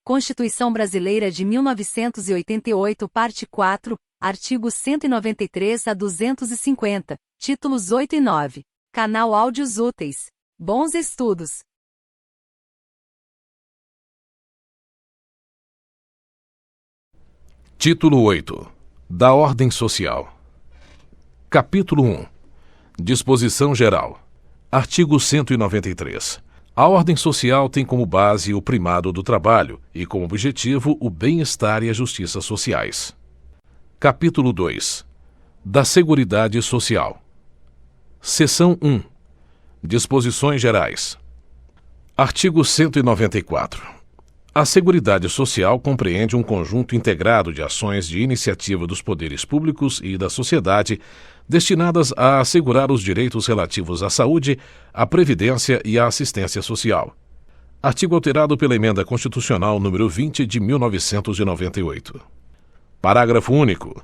Constituição Brasileira de 1988, parte 4, artigos 193 a 250, títulos 8 e 9. Canal Áudios Úteis. Bons estudos! Título 8. Da Ordem Social. Capítulo 1. Disposição Geral. Artigo 193. A ordem social tem como base o primado do trabalho e como objetivo o bem-estar e a justiça sociais. Capítulo 2. Da Seguridade Social. Seção 1. Disposições Gerais. Artigo 194. A Seguridade Social compreende um conjunto integrado de ações de iniciativa dos poderes públicos e da sociedade destinadas a assegurar os direitos relativos à saúde, à previdência e à assistência social. Artigo alterado pela Emenda Constitucional número 20 de 1998. Parágrafo único.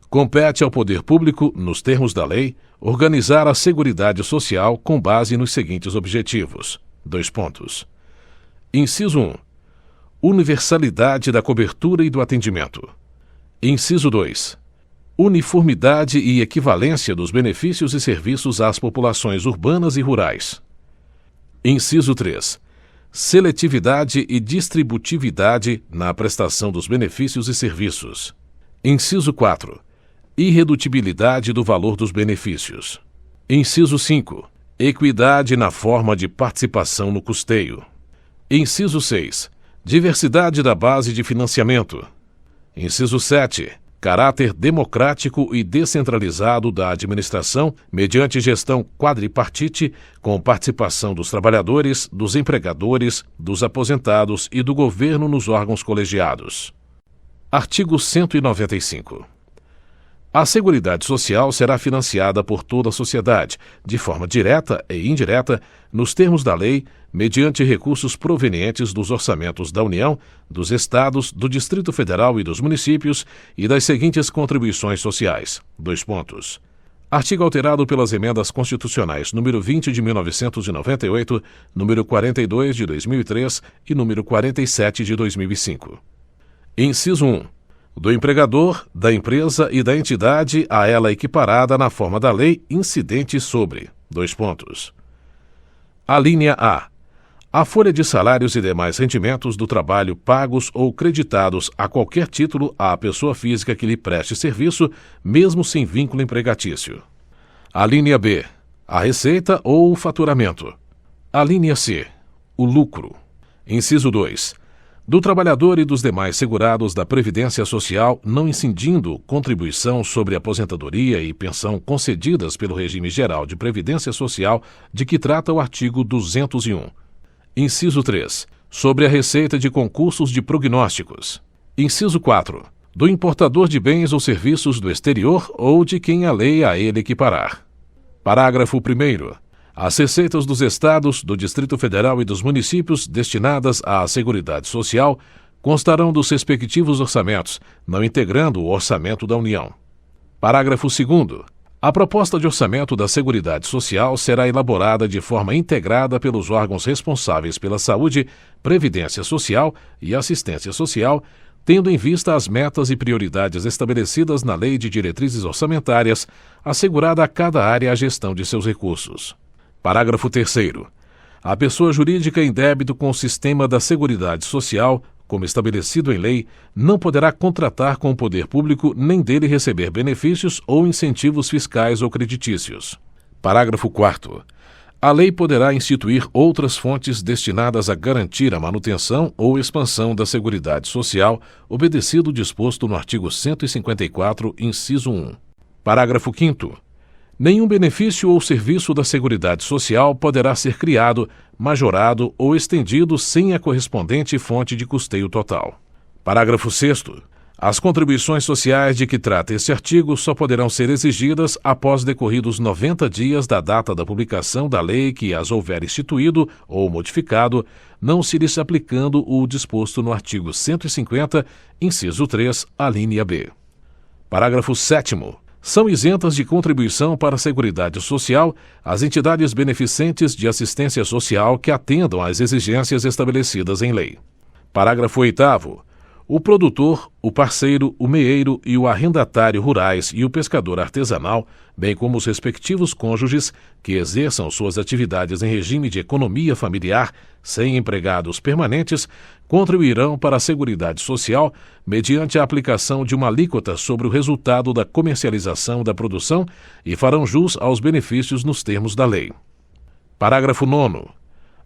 Compete ao poder público, nos termos da lei, organizar a Seguridade Social com base nos seguintes objetivos. Inciso 1. Universalidade da cobertura e do atendimento. Inciso 2. Uniformidade e equivalência dos benefícios e serviços às populações urbanas e rurais. Inciso 3. Seletividade e distributividade na prestação dos benefícios e serviços. Inciso 4. Irredutibilidade do valor dos benefícios. Inciso 5. Equidade na forma de participação no custeio. Inciso 6. Diversidade da base de financiamento. Inciso 7. Caráter democrático e descentralizado da administração mediante gestão quadripartite, com participação dos trabalhadores, dos empregadores, dos aposentados e do governo nos órgãos colegiados. Artigo 195. A Seguridade Social será financiada por toda a sociedade, de forma direta e indireta, nos termos da lei, mediante recursos provenientes dos orçamentos da União, dos Estados, do Distrito Federal e dos municípios e das seguintes contribuições sociais. Artigo alterado pelas Emendas Constitucionais número 20 de 1998, número 42 de 2003 e número 47 de 2005. Inciso 1. Do empregador, da empresa e da entidade a ela equiparada na forma da lei incidente sobre: Alínea A. A folha de salários e demais rendimentos do trabalho pagos ou creditados a qualquer título à pessoa física que lhe preste serviço, mesmo sem vínculo empregatício. Alínea B. A receita ou o faturamento. Alínea C. O lucro. Inciso 2. Do trabalhador e dos demais segurados da Previdência Social, não incidindo contribuição sobre aposentadoria e pensão concedidas pelo regime geral de Previdência Social de que trata o artigo 201. Inciso 3. Sobre a receita de concursos de prognósticos. Inciso 4. Do importador de bens ou serviços do exterior ou de quem a lei a ele equiparar. Parágrafo 1º. As receitas dos Estados, do Distrito Federal e dos municípios destinadas à Seguridade Social constarão dos respectivos orçamentos, não integrando o orçamento da União. Parágrafo 2º. A proposta de orçamento da Seguridade Social será elaborada de forma integrada pelos órgãos responsáveis pela saúde, previdência social e assistência social, tendo em vista as metas e prioridades estabelecidas na Lei de Diretrizes Orçamentárias, assegurada a cada área a gestão de seus recursos. Parágrafo 3º. A pessoa jurídica em débito com o sistema da Seguridade Social, como estabelecido em lei, não poderá contratar com o poder público nem dele receber benefícios ou incentivos fiscais ou creditícios. Parágrafo 4º. A lei poderá instituir outras fontes destinadas a garantir a manutenção ou expansão da Seguridade Social, obedecido o disposto no artigo 154, inciso 1. Parágrafo 5º. Nenhum benefício ou serviço da Seguridade Social poderá ser criado, majorado ou estendido sem a correspondente fonte de custeio total. Parágrafo 6º. As contribuições sociais de que trata este artigo só poderão ser exigidas após decorridos 90 dias da data da publicação da lei que as houver instituído ou modificado, não se lhes aplicando o disposto no artigo 150, inciso 3, alínea B. Parágrafo 7º. São isentas de contribuição para a Seguridade Social as entidades beneficentes de assistência social que atendam às exigências estabelecidas em lei. Parágrafo 8º. O produtor, o parceiro, o meeiro e o arrendatário rurais e o pescador artesanal, bem como os respectivos cônjuges que exerçam suas atividades em regime de economia familiar, sem empregados permanentes, contribuirão para a Seguridade Social mediante a aplicação de uma alíquota sobre o resultado da comercialização da produção e farão jus aos benefícios nos termos da lei. Parágrafo 9º.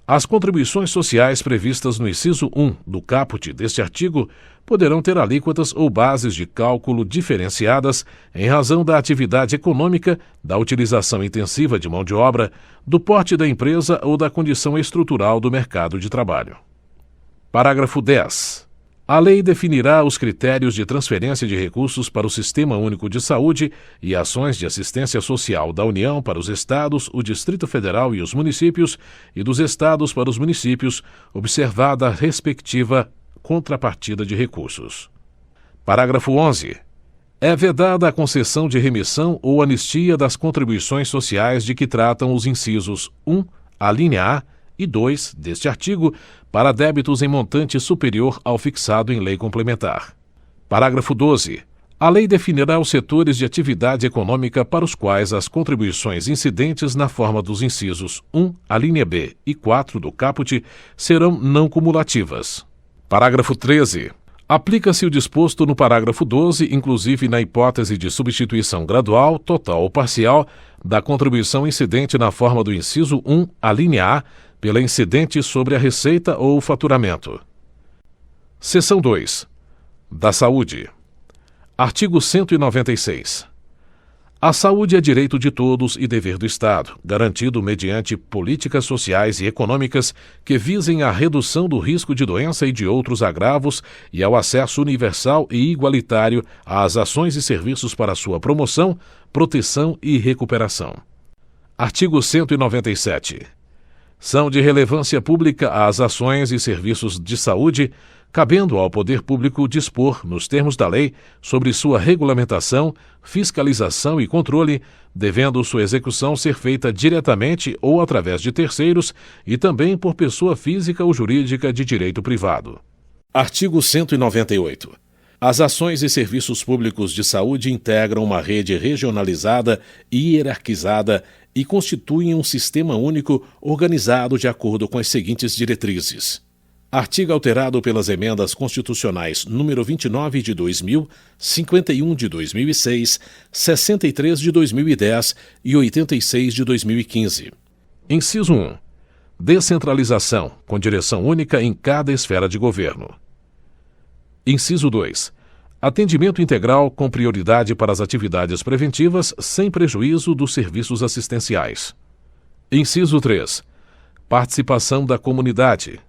As contribuições sociais previstas no inciso 1 do caput deste artigo poderão ter alíquotas ou bases de cálculo diferenciadas em razão da atividade econômica, da utilização intensiva de mão de obra, do porte da empresa ou da condição estrutural do mercado de trabalho. Parágrafo 10. A lei definirá os critérios de transferência de recursos para o Sistema Único de Saúde e ações de assistência social da União para os Estados, o Distrito Federal e os municípios, e dos Estados para os municípios, observada a respectiva contrapartida de recursos. Parágrafo 11. É vedada a concessão de remissão ou anistia das contribuições sociais de que tratam os incisos 1, a linha A, e 2 deste artigo, para débitos em montante superior ao fixado em lei complementar. Parágrafo 12. A lei definirá os setores de atividade econômica para os quais as contribuições incidentes na forma dos incisos 1, a linha B e 4 do caput serão não cumulativas. Parágrafo 13. Aplica-se o disposto no parágrafo 12, inclusive na hipótese de substituição gradual, total ou parcial, da contribuição incidente na forma do inciso 1, a linha A, pela incidente sobre a receita ou o faturamento. Seção 2. Da Saúde. Artigo 196. A saúde é direito de todos e dever do Estado, garantido mediante políticas sociais e econômicas que visem à redução do risco de doença e de outros agravos e ao acesso universal e igualitário às ações e serviços para sua promoção, proteção e recuperação. Artigo 197. São de relevância pública as ações e serviços de saúde, cabendo ao poder público dispor, nos termos da lei, sobre sua regulamentação, fiscalização e controle, devendo sua execução ser feita diretamente ou através de terceiros e também por pessoa física ou jurídica de direito privado. Artigo 198. As ações e serviços públicos de saúde integram uma rede regionalizada e hierarquizada e constituem um sistema único organizado de acordo com as seguintes diretrizes. Artigo alterado pelas emendas constitucionais número 29 de 2000, 51 de 2006, 63 de 2010 e 86 de 2015. Inciso 1. Descentralização, com direção única em cada esfera de governo. Inciso 2. Atendimento integral com prioridade para as atividades preventivas, sem prejuízo dos serviços assistenciais. Inciso 3. Participação da comunidade.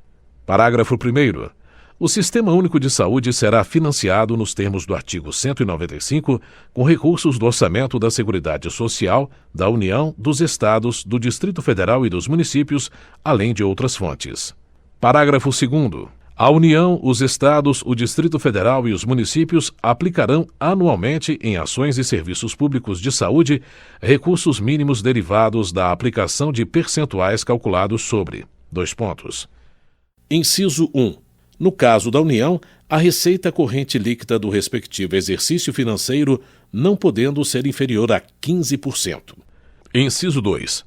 Parágrafo 1º. O Sistema Único de Saúde será financiado nos termos do artigo 195, com recursos do Orçamento da Seguridade Social, da União, dos Estados, do Distrito Federal e dos municípios, além de outras fontes. Parágrafo 2º. A União, os Estados, o Distrito Federal e os municípios aplicarão anualmente em ações e serviços públicos de saúde recursos mínimos derivados da aplicação de percentuais calculados sobre: Inciso 1. No caso da União, a receita corrente líquida do respectivo exercício financeiro não podendo ser inferior a 15%. Inciso 2.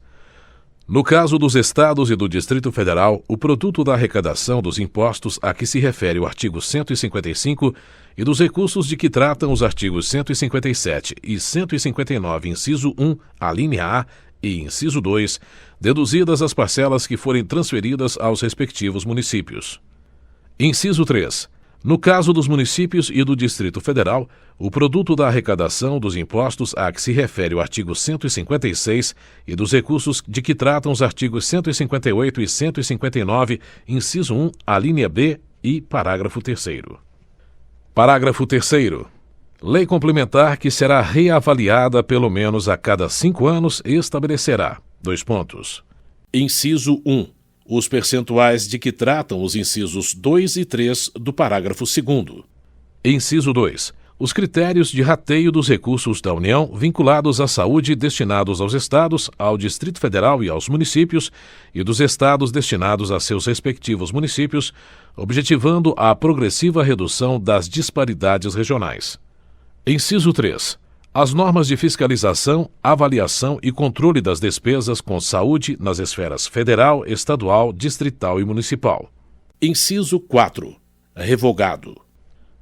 No caso dos Estados e do Distrito Federal, o produto da arrecadação dos impostos a que se refere o artigo 155 e dos recursos de que tratam os artigos 157 e 159, inciso 1, a linha A, e inciso 2, deduzidas as parcelas que forem transferidas aos respectivos municípios. Inciso 3. No caso dos municípios e do Distrito Federal, o produto da arrecadação dos impostos a que se refere o artigo 156 e dos recursos de que tratam os artigos 158 e 159, inciso 1, a linha B e parágrafo 3º. Parágrafo 3º. Lei complementar que será reavaliada pelo menos a cada 5 anos estabelecerá: Inciso 1. Os percentuais de que tratam os incisos 2 e 3 do parágrafo 2º. Inciso 2. os critérios de rateio dos recursos da União vinculados à saúde destinados aos estados, ao Distrito Federal e aos municípios, e dos estados destinados a seus respectivos municípios, objetivando a progressiva redução das disparidades regionais. Inciso 3. As normas de fiscalização, avaliação e controle das despesas com saúde nas esferas federal, estadual, distrital e municipal. Inciso 4. Revogado.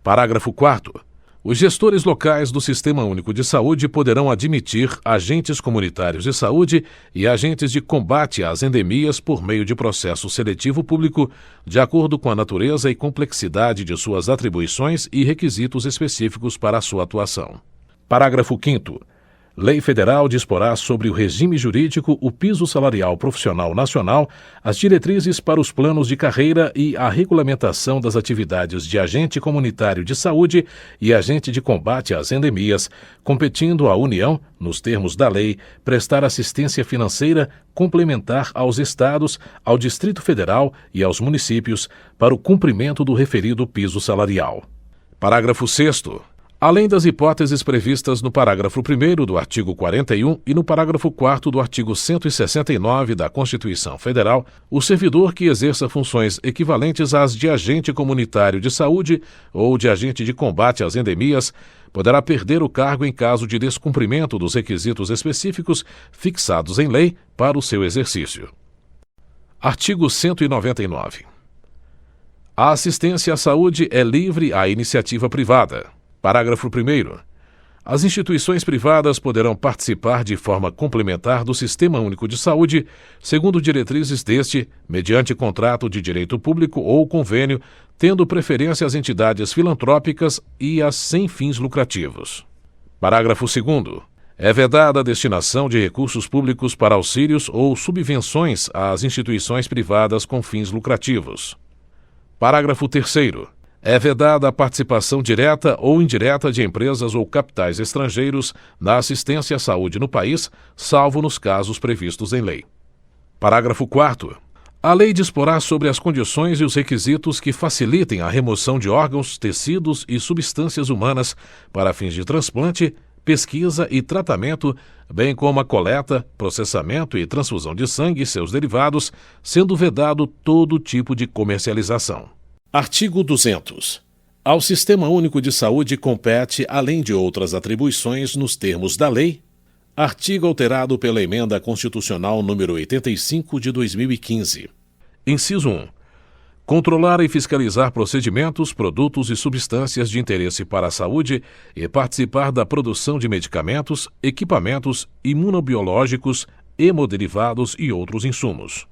Parágrafo 4º. Os gestores locais do Sistema Único de Saúde poderão admitir agentes comunitários de saúde e agentes de combate às endemias por meio de processo seletivo público, de acordo com a natureza e complexidade de suas atribuições e requisitos específicos para a sua atuação. Parágrafo 5º. Lei Federal disporá sobre o regime jurídico, o piso salarial profissional nacional, as diretrizes para os planos de carreira e a regulamentação das atividades de agente comunitário de saúde e agente de combate às endemias, competindo à União, nos termos da lei, prestar assistência financeira complementar aos estados, ao Distrito Federal e aos municípios para o cumprimento do referido piso salarial. Parágrafo 6º. Além das hipóteses previstas no parágrafo 1º do artigo 41 e no parágrafo 4º do artigo 169 da Constituição Federal, o servidor que exerça funções equivalentes às de agente comunitário de saúde ou de agente de combate às endemias poderá perder o cargo em caso de descumprimento dos requisitos específicos fixados em lei para o seu exercício. Artigo 199. A assistência à saúde é livre à iniciativa privada. Parágrafo 1º. As instituições privadas poderão participar de forma complementar do Sistema Único de Saúde, segundo diretrizes deste, mediante contrato de direito público ou convênio, tendo preferência às entidades filantrópicas e às sem fins lucrativos. Parágrafo 2º. É vedada a destinação de recursos públicos para auxílios ou subvenções às instituições privadas com fins lucrativos. Parágrafo 3º. É vedada a participação direta ou indireta de empresas ou capitais estrangeiros na assistência à saúde no país, salvo nos casos previstos em lei. Parágrafo 4º. A lei disporá sobre as condições e os requisitos que facilitem a remoção de órgãos, tecidos e substâncias humanas para fins de transplante, pesquisa e tratamento, bem como a coleta, processamento e transfusão de sangue e seus derivados, sendo vedado todo tipo de comercialização. Artigo 200. Ao Sistema Único de Saúde compete, além de outras atribuições nos termos da lei, artigo alterado pela Emenda Constitucional nº 85 de 2015. Inciso 1. Controlar e fiscalizar procedimentos, produtos e substâncias de interesse para a saúde e participar da produção de medicamentos, equipamentos imunobiológicos, hemoderivados e outros insumos.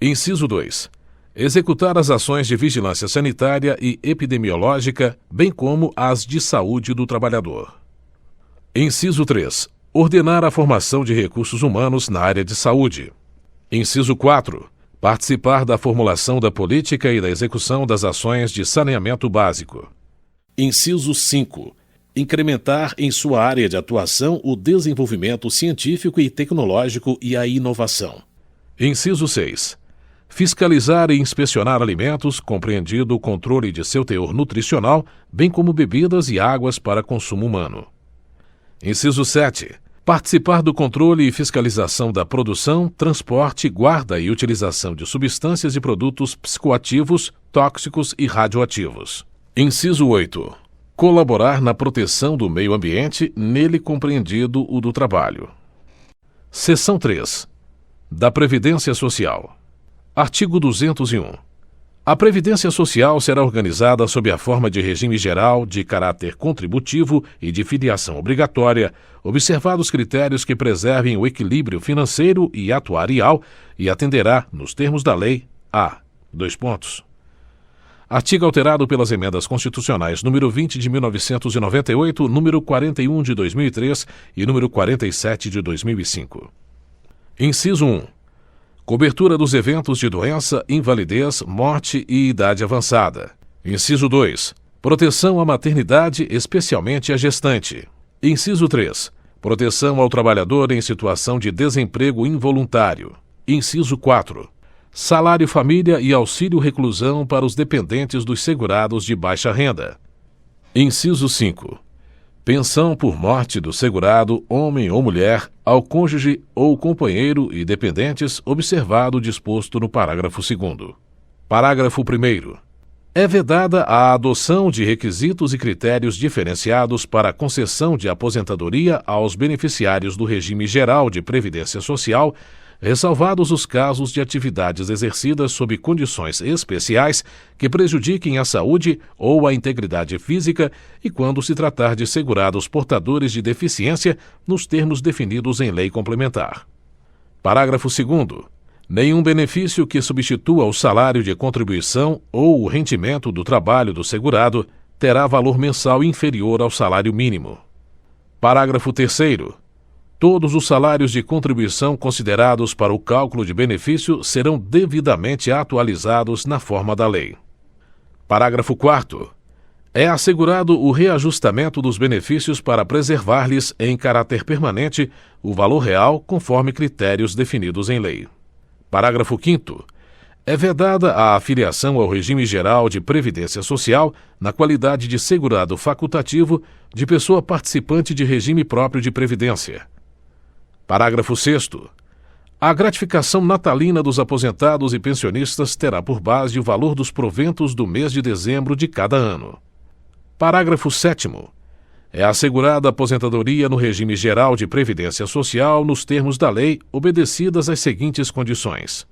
Inciso 2. Executar as ações de vigilância sanitária e epidemiológica, bem como as de saúde do trabalhador. Inciso 3. Ordenar a formação de recursos humanos na área de saúde. Inciso 4. Participar da formulação da política e da execução das ações de saneamento básico. Inciso 5. Incrementar em sua área de atuação o desenvolvimento científico e tecnológico e a inovação. Inciso 6. Fiscalizar e inspecionar alimentos, compreendido o controle de seu teor nutricional, bem como bebidas e águas para consumo humano. Inciso 7. Participar do controle e fiscalização da produção, transporte, guarda e utilização de substâncias e produtos psicoativos, tóxicos e radioativos. Inciso 8. Colaborar na proteção do meio ambiente, nele compreendido o do trabalho. Seção 3. Da Previdência Social. Artigo 201. A Previdência Social será organizada sob a forma de regime geral, de caráter contributivo e de filiação obrigatória, observados critérios que preservem o equilíbrio financeiro e atuarial e atenderá, nos termos da lei, a: Artigo alterado pelas emendas constitucionais número 20 de 1998, número 41 de 2003 e número 47 de 2005. Inciso 1. Cobertura dos eventos de doença, invalidez, morte e idade avançada. Inciso 2. Proteção à maternidade, especialmente à gestante. Inciso 3. Proteção ao trabalhador em situação de desemprego involuntário. Inciso 4. Salário família e auxílio reclusão para os dependentes dos segurados de baixa renda. Inciso 5. Pensão por morte do segurado, homem ou mulher, ao cônjuge ou companheiro e dependentes, observado o disposto no parágrafo 2º. Parágrafo 1º. É vedada a adoção de requisitos e critérios diferenciados para a concessão de aposentadoria aos beneficiários do regime geral de previdência social, ressalvados os casos de atividades exercidas sob condições especiais que prejudiquem a saúde ou a integridade física e quando se tratar de segurados portadores de deficiência nos termos definidos em lei complementar. Parágrafo 2º. Nenhum benefício que substitua o salário de contribuição ou o rendimento do trabalho do segurado terá valor mensal inferior ao salário mínimo. Parágrafo 3º. Todos os salários de contribuição considerados para o cálculo de benefício serão devidamente atualizados na forma da lei. Parágrafo 4º. É assegurado o reajustamento dos benefícios para preservar-lhes, em caráter permanente, o valor real conforme critérios definidos em lei. Parágrafo 5º. É vedada a afiliação ao regime geral de previdência social na qualidade de segurado facultativo de pessoa participante de regime próprio de previdência. Parágrafo 6º. A gratificação natalina dos aposentados e pensionistas terá por base o valor dos proventos do mês de dezembro de cada ano. Parágrafo 7º. É assegurada a aposentadoria no regime geral de previdência social nos termos da lei, obedecidas as seguintes condições.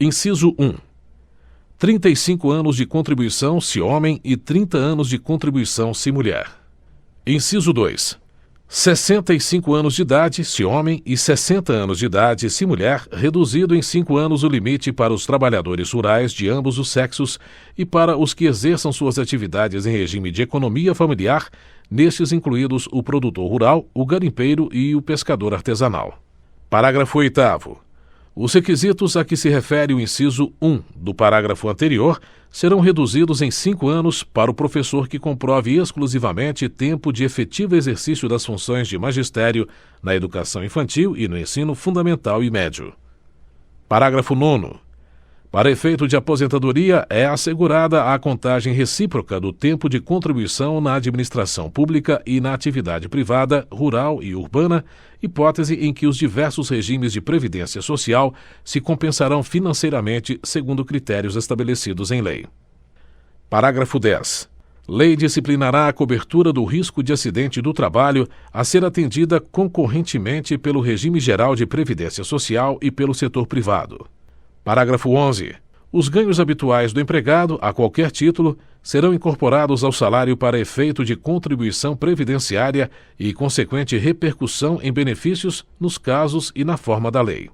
Inciso 1. 35 anos de contribuição se homem e 30 anos de contribuição se mulher. Inciso 2. 65 anos de idade se homem e 60 anos de idade se mulher, reduzido em 5 anos o limite para os trabalhadores rurais de ambos os sexos e para os que exerçam suas atividades em regime de economia familiar, nestes incluídos o produtor rural, o garimpeiro e o pescador artesanal. Parágrafo 8º. Os requisitos a que se refere o inciso 1 do parágrafo anterior serão reduzidos em 5 anos para o professor que comprove exclusivamente tempo de efetivo exercício das funções de magistério na educação infantil e no ensino fundamental e médio. Parágrafo 9º. Para efeito de aposentadoria, é assegurada a contagem recíproca do tempo de contribuição na administração pública e na atividade privada, rural e urbana, hipótese em que os diversos regimes de previdência social se compensarão financeiramente segundo critérios estabelecidos em lei. Parágrafo 10. Lei disciplinará a cobertura do risco de acidente do trabalho a ser atendida concorrentemente pelo regime geral de previdência social e pelo setor privado. Parágrafo 11. Os ganhos habituais do empregado, a qualquer título, serão incorporados ao salário para efeito de contribuição previdenciária e consequente repercussão em benefícios nos casos e na forma da lei.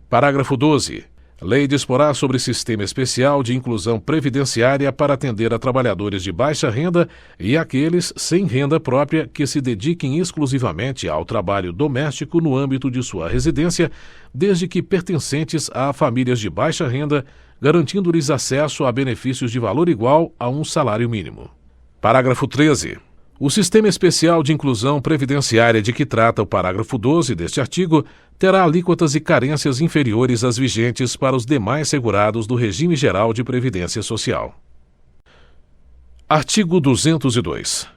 Parágrafo 12. Lei disporá sobre sistema especial de inclusão previdenciária para atender a trabalhadores de baixa renda e àqueles sem renda própria que se dediquem exclusivamente ao trabalho doméstico no âmbito de sua residência, desde que pertencentes a famílias de baixa renda, garantindo-lhes acesso a benefícios de valor igual a um salário mínimo. Parágrafo 13. O Sistema Especial de Inclusão Previdenciária de que trata o parágrafo 12 deste artigo terá alíquotas e carências inferiores às vigentes para os demais segurados do Regime Geral de Previdência Social. Artigo 202.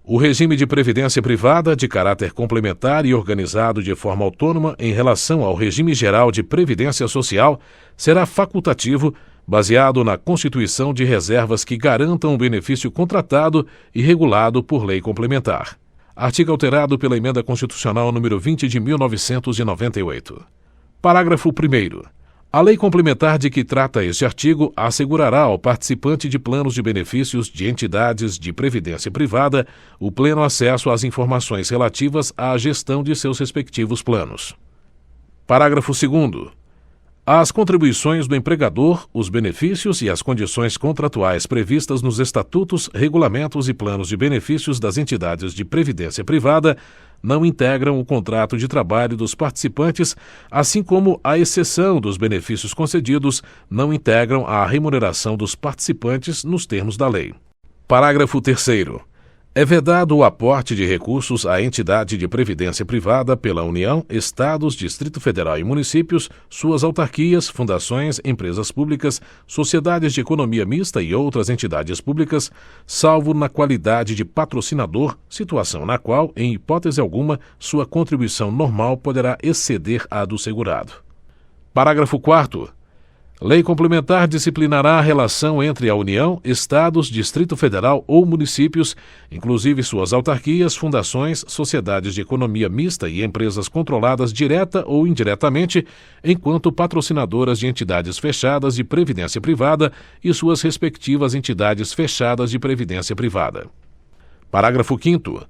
O regime de previdência privada, de caráter complementar e organizado de forma autônoma em relação ao regime geral de previdência social, será facultativo, baseado na constituição de reservas que garantam o benefício contratado e regulado por lei complementar. Artigo alterado pela Emenda Constitucional nº 20 de 1998. Parágrafo 1º. A lei complementar de que trata este artigo assegurará ao participante de planos de benefícios de entidades de previdência privada o pleno acesso às informações relativas à gestão de seus respectivos planos. Parágrafo 2º. As contribuições do empregador, os benefícios e as condições contratuais previstas nos estatutos, regulamentos e planos de benefícios das entidades de previdência privada não integram o contrato de trabalho dos participantes, assim como, à exceção dos benefícios concedidos, não integram a remuneração dos participantes nos termos da lei. Parágrafo 3º. É vedado o aporte de recursos à entidade de previdência privada pela União, Estados, Distrito Federal e municípios, suas autarquias, fundações, empresas públicas, sociedades de economia mista e outras entidades públicas, salvo na qualidade de patrocinador, situação na qual, em hipótese alguma, sua contribuição normal poderá exceder a do segurado. Parágrafo 4º. Lei complementar disciplinará a relação entre a União, Estados, Distrito Federal ou municípios, inclusive suas autarquias, fundações, sociedades de economia mista e empresas controladas direta ou indiretamente, enquanto patrocinadoras de entidades fechadas de previdência privada e suas respectivas entidades fechadas de previdência privada. Parágrafo 5º.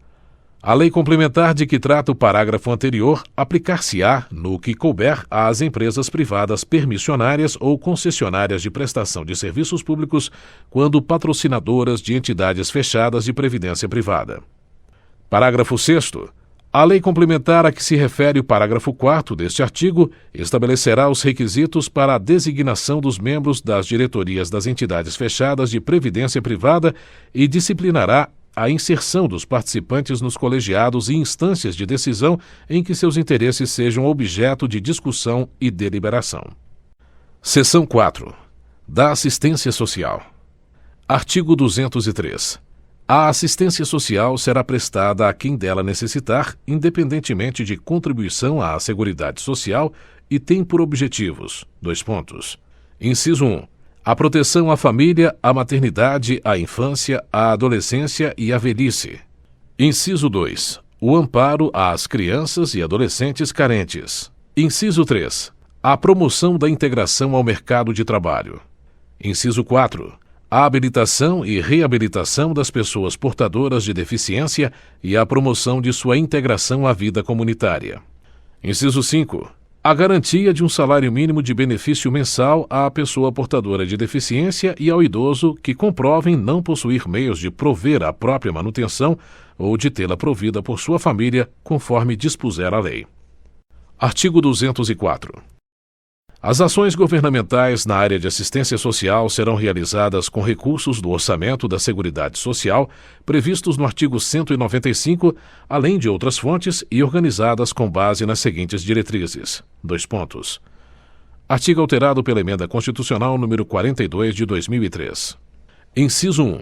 A lei complementar de que trata o parágrafo anterior aplicar-se-á, no que couber, às empresas privadas permissionárias ou concessionárias de prestação de serviços públicos, quando patrocinadoras de entidades fechadas de previdência privada. Parágrafo 6º. A lei complementar a que se refere o parágrafo 4º deste artigo estabelecerá os requisitos para a designação dos membros das diretorias das entidades fechadas de previdência privada e disciplinará a inserção dos participantes nos colegiados e instâncias de decisão em que seus interesses sejam objeto de discussão e deliberação. Seção 4. Da assistência social. Artigo 203. A assistência social será prestada a quem dela necessitar, independentemente de contribuição à Seguridade Social, e tem por objetivos: Inciso 1. A proteção à família, à maternidade, à infância, à adolescência e à velhice. Inciso 2. O amparo às crianças e adolescentes carentes. Inciso 3. A promoção da integração ao mercado de trabalho. Inciso 4. A habilitação e reabilitação das pessoas portadoras de deficiência e a promoção de sua integração à vida comunitária. Inciso 5. A garantia de um salário mínimo de benefício mensal à pessoa portadora de deficiência e ao idoso que comprovem não possuir meios de prover a própria manutenção ou de tê-la provida por sua família, conforme dispuser a lei. Artigo 204. As ações governamentais na área de assistência social serão realizadas com recursos do orçamento da Seguridade Social, previstos no artigo 195, além de outras fontes e organizadas com base nas seguintes diretrizes. Artigo alterado pela Emenda Constitucional número 42 de 2003. Inciso 1.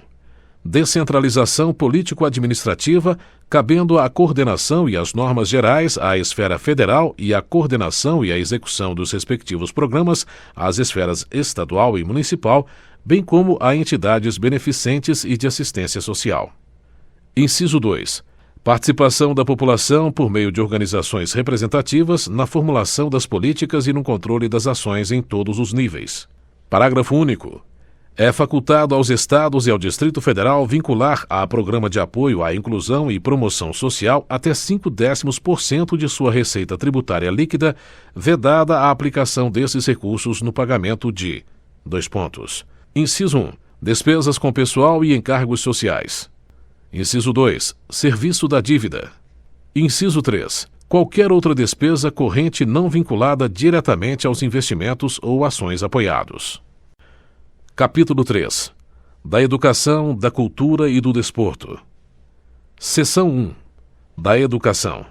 Descentralização político-administrativa, cabendo a coordenação e as normas gerais à esfera federal e a coordenação e a execução dos respectivos programas às esferas estadual e municipal, bem como a entidades beneficentes e de assistência social. Inciso 2. Participação da população por meio de organizações representativas na formulação das políticas e no controle das ações em todos os níveis. Parágrafo único. É facultado aos Estados e ao Distrito Federal vincular a Programa de Apoio à Inclusão e Promoção Social até 0,5% de sua receita tributária líquida, vedada a aplicação desses recursos no pagamento de: Inciso 1. Despesas com pessoal e encargos sociais. Inciso 2. Serviço da dívida. Inciso 3. Qualquer outra despesa corrente não vinculada diretamente aos investimentos ou ações apoiados. Capítulo 3. Da Educação, da Cultura e do Desporto. Seção 1. Da Educação.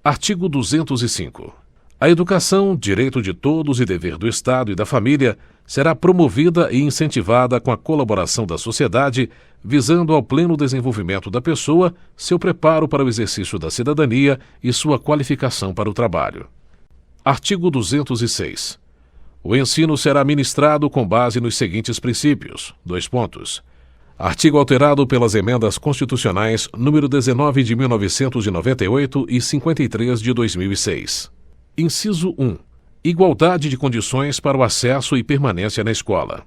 Artigo 205. A educação, direito de todos e dever do Estado e da família, será promovida e incentivada com a colaboração da sociedade, visando ao pleno desenvolvimento da pessoa, seu preparo para o exercício da cidadania e sua qualificação para o trabalho. Artigo 206. O ensino será ministrado com base nos seguintes princípios: Artigo alterado pelas Emendas Constitucionais número 19 de 1998 e 53 de 2006. Inciso 1. Igualdade de condições para o acesso e permanência na escola.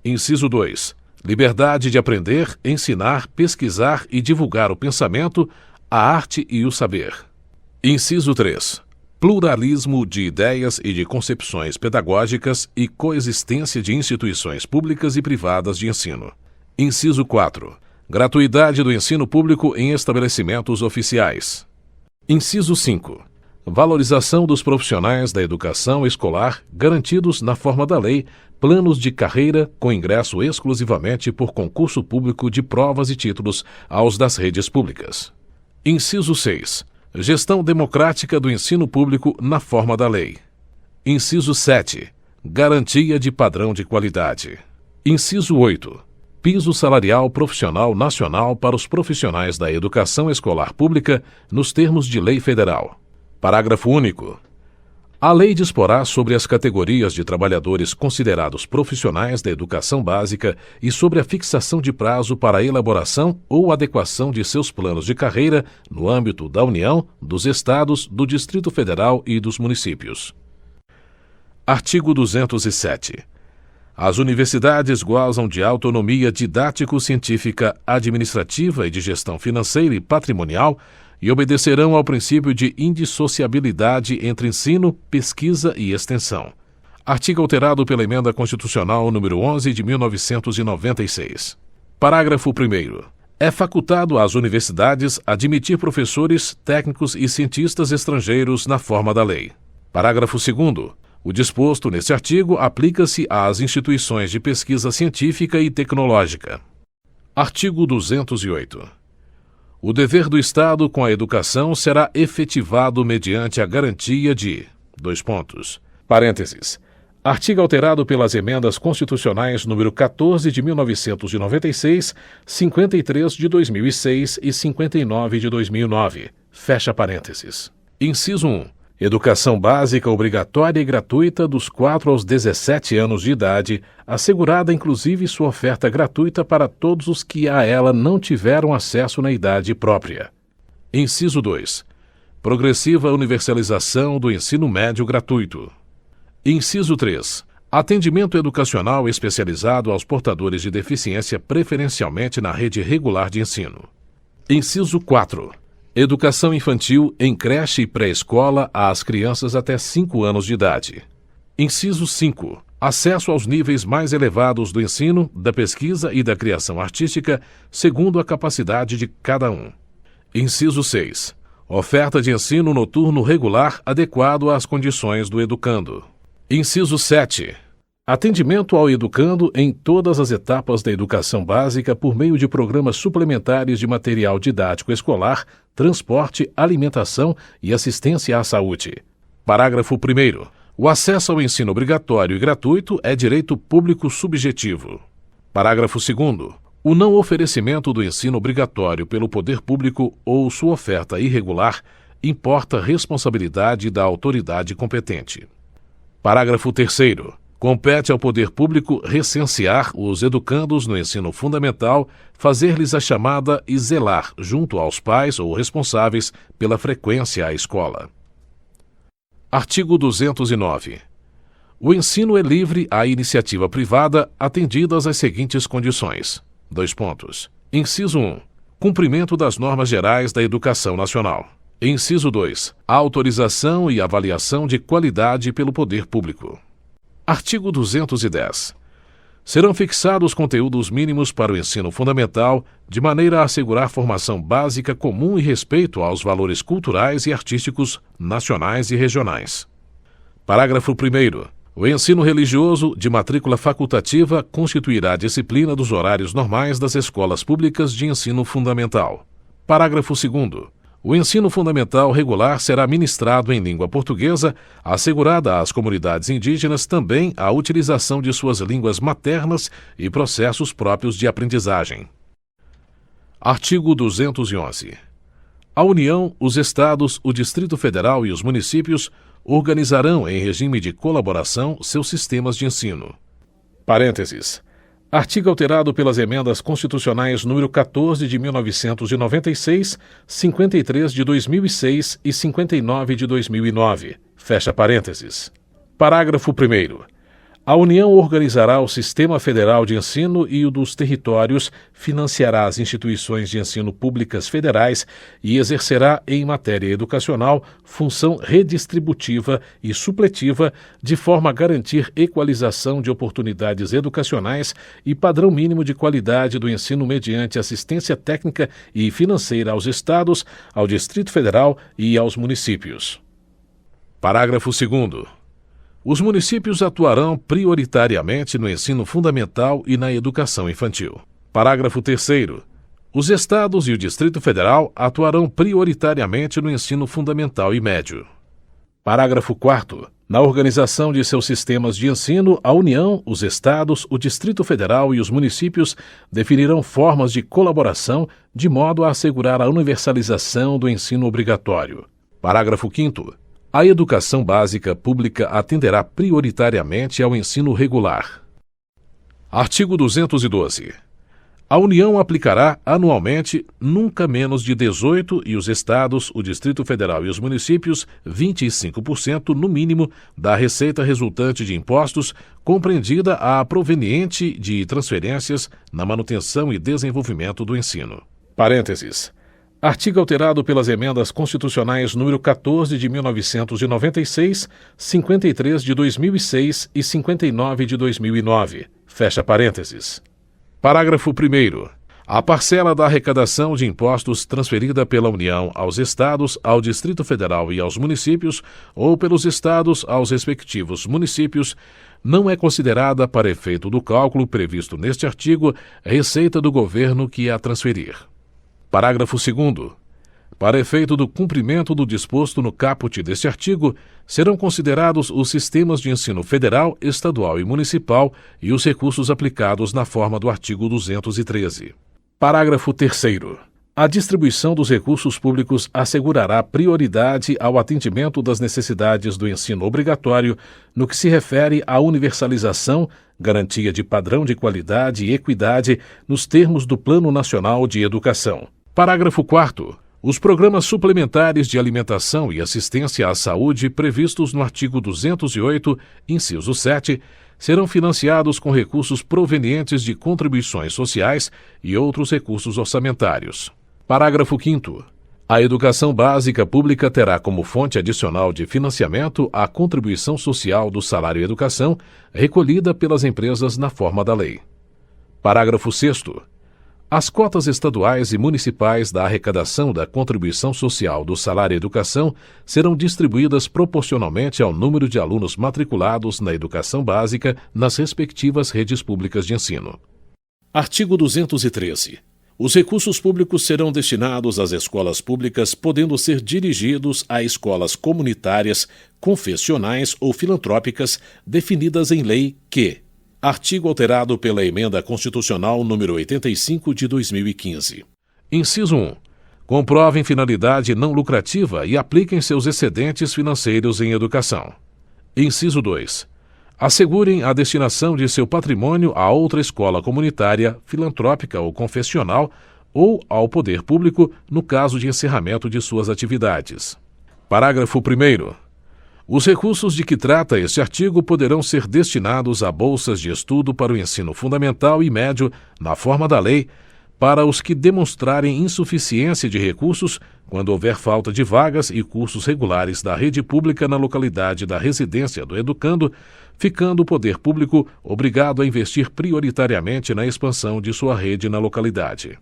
Inciso 2. Liberdade de aprender, ensinar, pesquisar e divulgar o pensamento, a arte e o saber. Inciso 3. Pluralismo de ideias e de concepções pedagógicas e coexistência de instituições públicas e privadas de ensino. Inciso 4. Gratuidade do ensino público em estabelecimentos oficiais. Inciso 5. valorização dos profissionais da educação escolar garantidos na forma da lei, planos de carreira com ingresso exclusivamente por concurso público de provas e títulos aos das redes públicas. Inciso 6. Gestão democrática do ensino público na forma da lei. Inciso 7. Garantia de padrão de qualidade. Inciso 8. Piso salarial profissional nacional para os profissionais da educação escolar pública nos termos de lei federal. Parágrafo único. A lei disporá sobre as categorias de trabalhadores considerados profissionais da educação básica e sobre a fixação de prazo para a elaboração ou adequação de seus planos de carreira no âmbito da União, dos Estados, do Distrito Federal e dos municípios. Artigo 207. As universidades gozam de autonomia didático-científica, administrativa e de gestão financeira e patrimonial e obedecerão ao princípio de indissociabilidade entre ensino, pesquisa e extensão. Artigo alterado pela Emenda Constitucional número 11 de 1996. Parágrafo 1º. É facultado às universidades admitir professores, técnicos e cientistas estrangeiros na forma da lei. Parágrafo 2º. O disposto neste artigo aplica-se às instituições de pesquisa científica e tecnológica. Artigo 208. O dever do Estado com a educação será efetivado mediante a garantia de... Artigo alterado pelas emendas constitucionais número 14 de 1996, 53 de 2006 e 59 de 2009. Fecha parênteses. Inciso 1. Educação básica obrigatória e gratuita dos 4 aos 17 anos de idade, assegurada inclusive sua oferta gratuita para todos os que a ela não tiveram acesso na idade própria. Inciso 2. Progressiva universalização do ensino médio gratuito. Inciso 3. Atendimento educacional especializado aos portadores de deficiência preferencialmente na rede regular de ensino. Inciso 4. Educação infantil em creche e pré-escola às crianças até 5 anos de idade. Inciso 5. Acesso aos níveis mais elevados do ensino, da pesquisa e da criação artística, segundo a capacidade de cada um. Inciso 6. Oferta de ensino noturno regular adequado às condições do educando. Inciso 7. Atendimento ao educando em todas as etapas da educação básica por meio de programas suplementares de material didático escolar, transporte, alimentação e assistência à saúde. Parágrafo 1º. O acesso ao ensino obrigatório e gratuito é direito público subjetivo. Parágrafo 2º. O não oferecimento do ensino obrigatório pelo poder público ou sua oferta irregular importa responsabilidade da autoridade competente. Parágrafo 3º. Compete ao poder público recensear os educandos no ensino fundamental, fazer-lhes a chamada e zelar, junto aos pais ou responsáveis, pela frequência à escola. Artigo 209. O ensino é livre à iniciativa privada, atendidas as seguintes condições. Inciso 1. Cumprimento das normas gerais da educação nacional. Inciso 2. Autorização e avaliação de qualidade pelo poder público. Artigo 210. Serão fixados conteúdos mínimos para o ensino fundamental, de maneira a assegurar formação básica comum e respeito aos valores culturais e artísticos nacionais e regionais. Parágrafo 1º. O ensino religioso, de matrícula facultativa, constituirá a disciplina dos horários normais das escolas públicas de ensino fundamental. Parágrafo 2º. O ensino fundamental regular será ministrado em língua portuguesa, assegurada às comunidades indígenas também a utilização de suas línguas maternas e processos próprios de aprendizagem. Artigo 211. A União, os Estados, o Distrito Federal e os municípios organizarão em regime de colaboração seus sistemas de ensino. Parênteses. Artigo alterado pelas emendas constitucionais número 14 de 1996, 53 de 2006 e 59 de 2009. Fecha parênteses. Parágrafo 1º. A União organizará o Sistema Federal de Ensino e o dos territórios, financiará as instituições de ensino públicas federais e exercerá, em matéria educacional, função redistributiva e supletiva, de forma a garantir equalização de oportunidades educacionais e padrão mínimo de qualidade do ensino mediante assistência técnica e financeira aos Estados, ao Distrito Federal e aos municípios. Parágrafo 2º. Os municípios atuarão prioritariamente no ensino fundamental e na educação infantil. Parágrafo 3º. Os estados e o Distrito Federal atuarão prioritariamente no ensino fundamental e médio. Parágrafo 4º. Na organização de seus sistemas de ensino, a União, os estados, o Distrito Federal e os municípios definirão formas de colaboração de modo a assegurar a universalização do ensino obrigatório. Parágrafo 5º. A educação básica pública atenderá prioritariamente ao ensino regular. Artigo 212. A União aplicará anualmente nunca menos de 18% e os estados, o Distrito Federal e os municípios 25% no mínimo da receita resultante de impostos, compreendida a proveniente de transferências na manutenção e desenvolvimento do ensino. Parênteses. Artigo alterado pelas emendas constitucionais número 14 de 1996, 53 de 2006 e 59 de 2009. Fecha parênteses. Parágrafo 1º. A parcela da arrecadação de impostos transferida pela União aos Estados, ao Distrito Federal e aos municípios, ou pelos Estados aos respectivos municípios, não é considerada, para efeito do cálculo previsto neste artigo, receita do governo que a transferir. Parágrafo 2º. Para efeito do cumprimento do disposto no caput deste artigo, serão considerados os sistemas de ensino federal, estadual e municipal e os recursos aplicados na forma do artigo 213. Parágrafo 3º. A distribuição dos recursos públicos assegurará prioridade ao atendimento das necessidades do ensino obrigatório no que se refere à universalização, garantia de padrão de qualidade e equidade nos termos do Plano Nacional de Educação. Parágrafo 4º. Os programas suplementares de alimentação e assistência à saúde previstos no artigo 208, inciso 7, serão financiados com recursos provenientes de contribuições sociais e outros recursos orçamentários. Parágrafo 5º. A educação básica pública terá como fonte adicional de financiamento a contribuição social do salário-educação recolhida pelas empresas na forma da lei. Parágrafo 6º. As cotas estaduais e municipais da arrecadação da contribuição social do salário-educação serão distribuídas proporcionalmente ao número de alunos matriculados na educação básica nas respectivas redes públicas de ensino. Artigo 213. Os recursos públicos serão destinados às escolas públicas, podendo ser dirigidos a escolas comunitárias, confessionais ou filantrópicas definidas em lei que: artigo alterado pela Emenda Constitucional número 85 de 2015. Inciso 1. Comprovem finalidade não lucrativa e apliquem seus excedentes financeiros em educação. Inciso 2. Assegurem a destinação de seu patrimônio a outra escola comunitária, filantrópica ou confessional ou ao poder público no caso de encerramento de suas atividades. Parágrafo 1º. Os recursos de que trata este artigo poderão ser destinados a bolsas de estudo para o ensino fundamental e médio, na forma da lei, para os que demonstrarem insuficiência de recursos quando houver falta de vagas e cursos regulares da rede pública na localidade da residência do educando, ficando o poder público obrigado a investir prioritariamente na expansão de sua rede na localidade.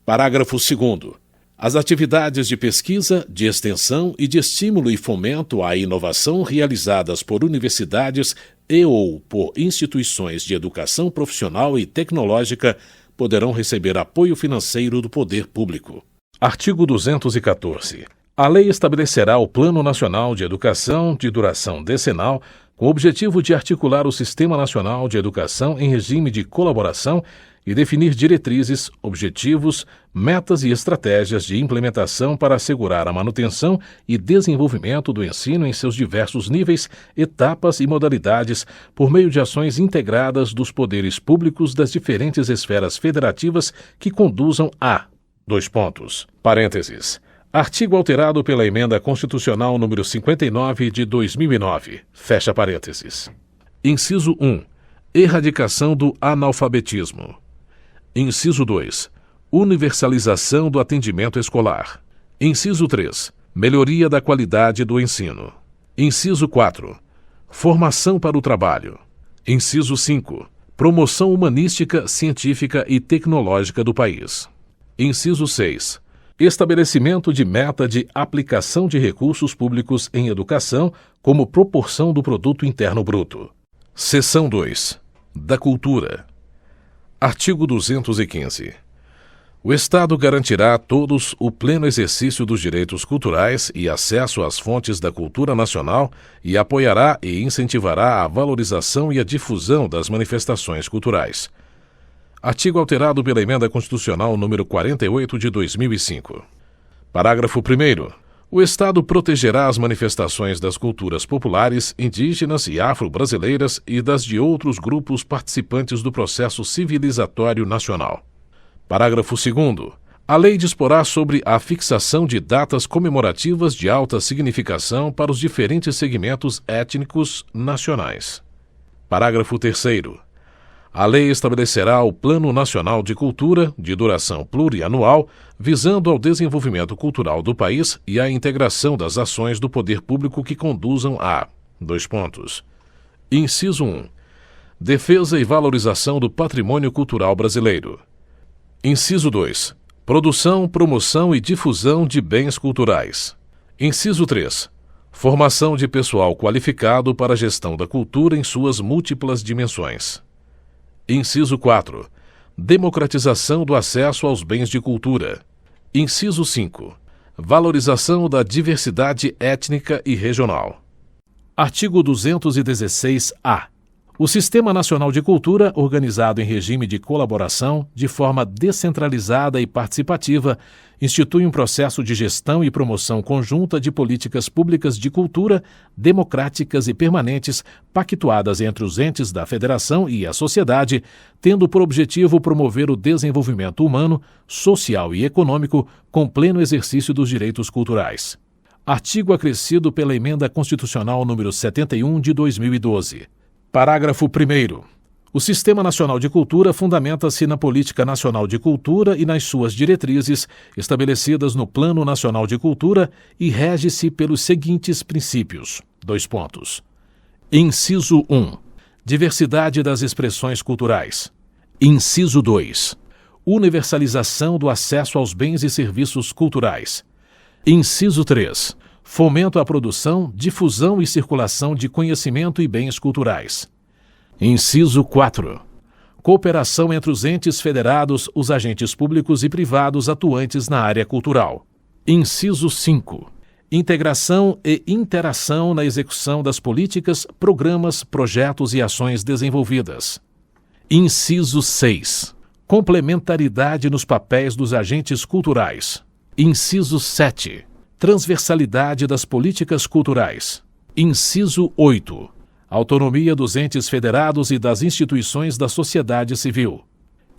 Parágrafo 2º. As atividades de pesquisa, de extensão e de estímulo e fomento à inovação realizadas por universidades e/ou por instituições de educação profissional e tecnológica poderão receber apoio financeiro do poder público. Artigo 214. A lei estabelecerá o Plano Nacional de Educação de duração decenal, com o objetivo de articular o Sistema Nacional de Educação em regime de colaboração e definir diretrizes, objetivos, metas e estratégias de implementação para assegurar a manutenção e desenvolvimento do ensino em seus diversos níveis, etapas e modalidades, por meio de ações integradas dos poderes públicos das diferentes esferas federativas que conduzam a: parênteses. Artigo alterado pela Emenda Constitucional número 59 de 2009. Fecha parênteses. Inciso 1. Erradicação do analfabetismo. Inciso 2. Universalização do atendimento escolar. Inciso 3. Melhoria da qualidade do ensino. Inciso 4. Formação para o trabalho. Inciso 5. Promoção humanística, científica e tecnológica do país. Inciso 6. Estabelecimento de meta de aplicação de recursos públicos em educação como proporção do Produto Interno Bruto. Seção 2. Da Cultura. Artigo 215. O Estado garantirá a todos o pleno exercício dos direitos culturais e acesso às fontes da cultura nacional e apoiará e incentivará a valorização e a difusão das manifestações culturais. Artigo alterado pela Emenda Constitucional número 48 de 2005. Parágrafo 1º. O Estado protegerá as manifestações das culturas populares, indígenas e afro-brasileiras e das de outros grupos participantes do processo civilizatório nacional. Parágrafo 2º. A lei disporá sobre a fixação de datas comemorativas de alta significação para os diferentes segmentos étnicos nacionais. Parágrafo 3º. A lei estabelecerá o Plano Nacional de Cultura, de duração plurianual, visando ao desenvolvimento cultural do país e à integração das ações do poder público que conduzam a: Inciso 1. Defesa e valorização do patrimônio cultural brasileiro. Inciso 2. Produção, promoção e difusão de bens culturais. Inciso 3. Formação de pessoal qualificado para a gestão da cultura em suas múltiplas dimensões. Inciso 4. Democratização do acesso aos bens de cultura. Inciso 5. Valorização da diversidade étnica e regional. Artigo 216-A. O Sistema Nacional de Cultura, organizado em regime de colaboração, de forma descentralizada e participativa, institui um processo de gestão e promoção conjunta de políticas públicas de cultura, democráticas e permanentes, pactuadas entre os entes da Federação e a sociedade, tendo por objetivo promover o desenvolvimento humano, social e econômico, com pleno exercício dos direitos culturais. Artigo acrescido pela Emenda Constitucional número 71 de 2012. Parágrafo 1º. O Sistema Nacional de Cultura fundamenta-se na Política Nacional de Cultura e nas suas diretrizes, estabelecidas no Plano Nacional de Cultura, e rege-se pelos seguintes princípios. Inciso 1. Diversidade das expressões culturais. Inciso 2. Universalização do acesso aos bens e serviços culturais. Inciso 3. Fomento à produção, difusão e circulação de conhecimento e bens culturais. Inciso 4. Cooperação entre os entes federados, os agentes públicos e privados atuantes na área cultural. Inciso 5. Integração e interação na execução das políticas, programas, projetos e ações desenvolvidas. Inciso 6. Complementaridade nos papéis dos agentes culturais. Inciso 7. Transversalidade das políticas culturais. Inciso 8. Autonomia dos entes federados e das instituições da sociedade civil.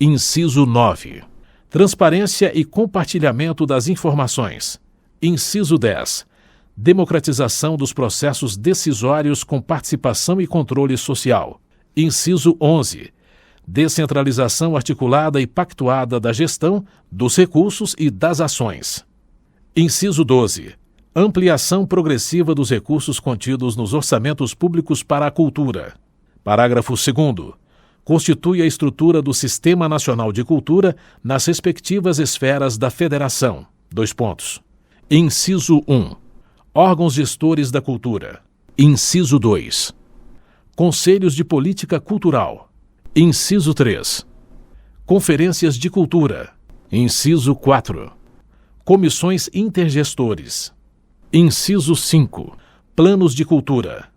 Inciso 9. Transparência e compartilhamento das informações. Inciso 10. Democratização dos processos decisórios com participação e controle social. Inciso 11. Descentralização articulada e pactuada da gestão, dos recursos e das ações. Inciso 12. Ampliação progressiva dos recursos contidos nos orçamentos públicos para a cultura. Parágrafo 2º. Constitui a estrutura do Sistema Nacional de Cultura nas respectivas esferas da Federação. Inciso 1. Órgãos gestores da cultura. Inciso 2. Conselhos de Política Cultural. Inciso 3. Conferências de Cultura. Inciso 4. Comissões intergestores. Inciso 5. Planos de cultura.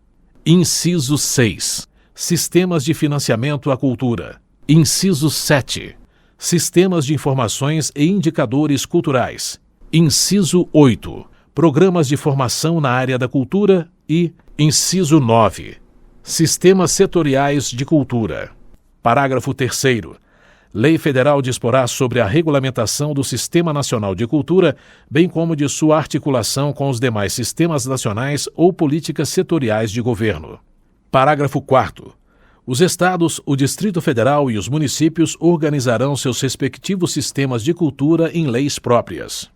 Inciso 6. Sistemas de financiamento à cultura. Inciso 7. Sistemas de informações e indicadores culturais. Inciso 8. Programas de formação na área da cultura e inciso 9. Sistemas setoriais de cultura. Parágrafo 3º. Lei Federal disporá sobre a regulamentação do Sistema Nacional de Cultura, bem como de sua articulação com os demais sistemas nacionais ou políticas setoriais de governo. Parágrafo 4º. Os estados, o Distrito Federal e os municípios organizarão seus respectivos sistemas de cultura em leis próprias.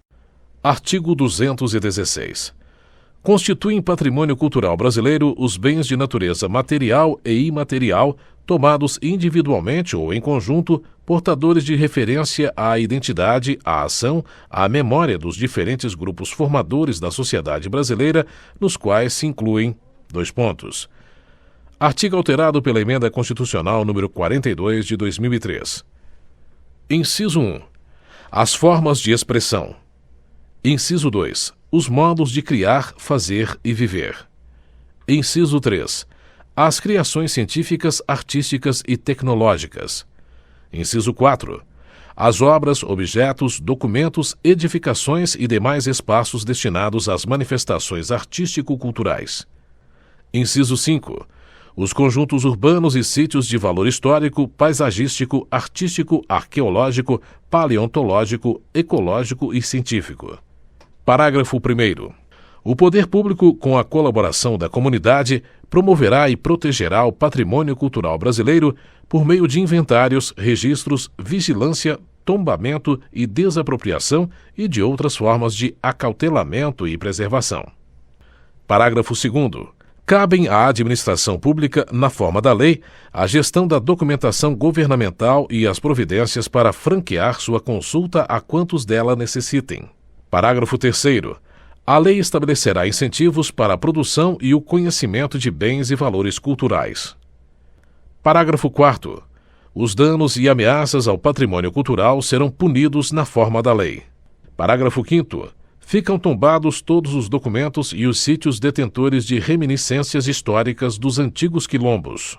Artigo 216. Constituem patrimônio cultural brasileiro os bens de natureza material e imaterial, tomados individualmente ou em conjunto, portadores de referência à identidade, à ação, à memória dos diferentes grupos formadores da sociedade brasileira, nos quais se incluem: Artigo alterado pela Emenda Constitucional número 42 de 2003. Inciso 1. As formas de expressão. Inciso 2. Os modos de criar, fazer e viver. Inciso 3. As criações científicas, artísticas e tecnológicas. Inciso 4. As obras, objetos, documentos, edificações e demais espaços destinados às manifestações artístico-culturais. Inciso 5. Os conjuntos urbanos e sítios de valor histórico, paisagístico, artístico, arqueológico, paleontológico, ecológico e científico. Parágrafo 1º. O poder público, com a colaboração da comunidade, promoverá e protegerá o patrimônio cultural brasileiro por meio de inventários, registros, vigilância, tombamento e desapropriação e de outras formas de acautelamento e preservação. Parágrafo 2º. Cabem à administração pública, na forma da lei, a gestão da documentação governamental e as providências para franquear sua consulta a quantos dela necessitem. Parágrafo 3º. A lei estabelecerá incentivos para a produção e o conhecimento de bens e valores culturais. Parágrafo 4º. Os danos e ameaças ao patrimônio cultural serão punidos na forma da lei. Parágrafo 5º. Ficam tombados todos os documentos e os sítios detentores de reminiscências históricas dos antigos quilombos.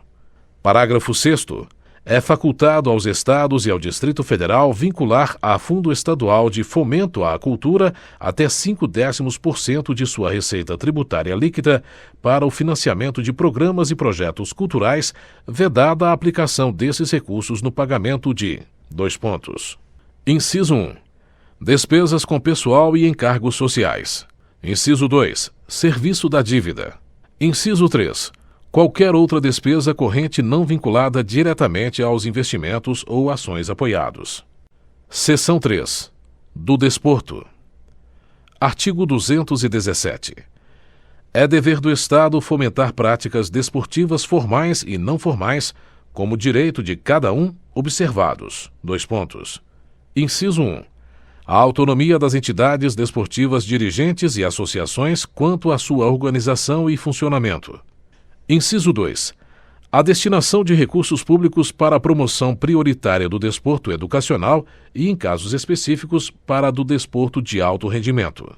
Parágrafo 6º. É facultado aos Estados e ao Distrito Federal vincular a Fundo Estadual de Fomento à Cultura até 0,5% de sua receita tributária líquida para o financiamento de programas e projetos culturais, vedada a aplicação desses recursos no pagamento de: Inciso 1. Despesas com pessoal e encargos sociais. Inciso 2. Serviço da dívida. Inciso 3. Qualquer outra despesa corrente não vinculada diretamente aos investimentos ou ações apoiados. Seção 3. Do desporto. Artigo 217. É dever do Estado fomentar práticas desportivas formais e não formais, como direito de cada um, observados: Inciso 1. A autonomia das entidades desportivas dirigentes e associações quanto à sua organização e funcionamento. Inciso 2. A destinação de recursos públicos para a promoção prioritária do desporto educacional e, em casos específicos, para a do desporto de alto rendimento.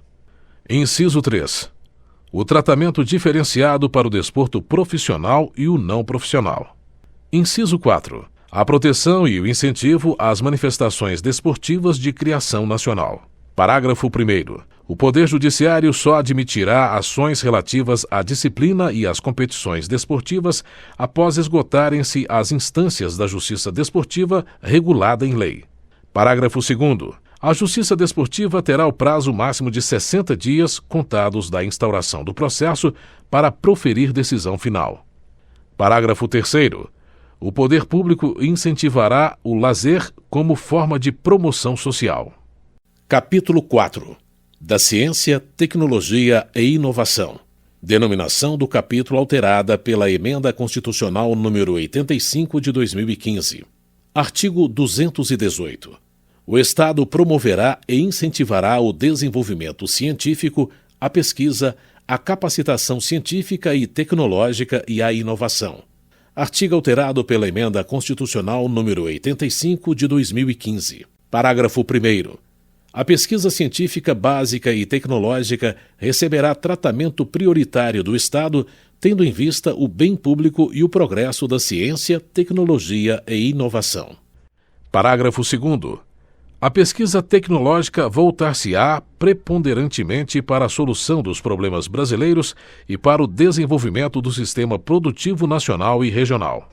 Inciso 3. O tratamento diferenciado para o desporto profissional e o não profissional. Inciso 4. A proteção e o incentivo às manifestações desportivas de criação nacional. Parágrafo 1º. O Poder Judiciário só admitirá ações relativas à disciplina e às competições desportivas após esgotarem-se as instâncias da Justiça Desportiva regulada em lei. Parágrafo 2º. A Justiça Desportiva terá o prazo máximo de 60 dias, contados da instauração do processo, para proferir decisão final. Parágrafo 3º. O poder público incentivará o lazer como forma de promoção social. Capítulo 4. Da Ciência, Tecnologia e Inovação. Denominação do capítulo alterada pela Emenda Constitucional número 85 de 2015. Artigo 218. O Estado promoverá e incentivará o desenvolvimento científico, a pesquisa, a capacitação científica e tecnológica e a inovação. Artigo alterado pela Emenda Constitucional número 85 de 2015. Parágrafo 1º. A pesquisa científica básica e tecnológica receberá tratamento prioritário do Estado, tendo em vista o bem público e o progresso da ciência, tecnologia e inovação. Parágrafo 2º. A pesquisa tecnológica voltar-se-á preponderantemente para a solução dos problemas brasileiros e para o desenvolvimento do sistema produtivo nacional e regional.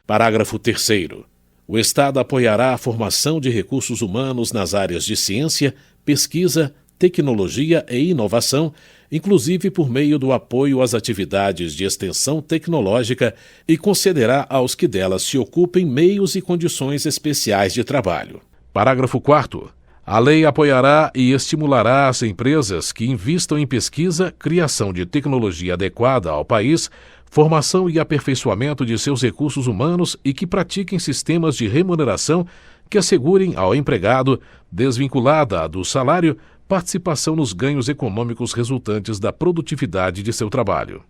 Parágrafo 3º. O Estado apoiará a formação de recursos humanos nas áreas de ciência, pesquisa, tecnologia e inovação, inclusive por meio do apoio às atividades de extensão tecnológica, e concederá aos que delas se ocupem meios e condições especiais de trabalho. Parágrafo 4º. A lei apoiará e estimulará as empresas que invistam em pesquisa, criação de tecnologia adequada ao país, formação e aperfeiçoamento de seus recursos humanos e que pratiquem sistemas de remuneração que assegurem ao empregado, desvinculada do salário, participação nos ganhos econômicos resultantes da produtividade de seu trabalho.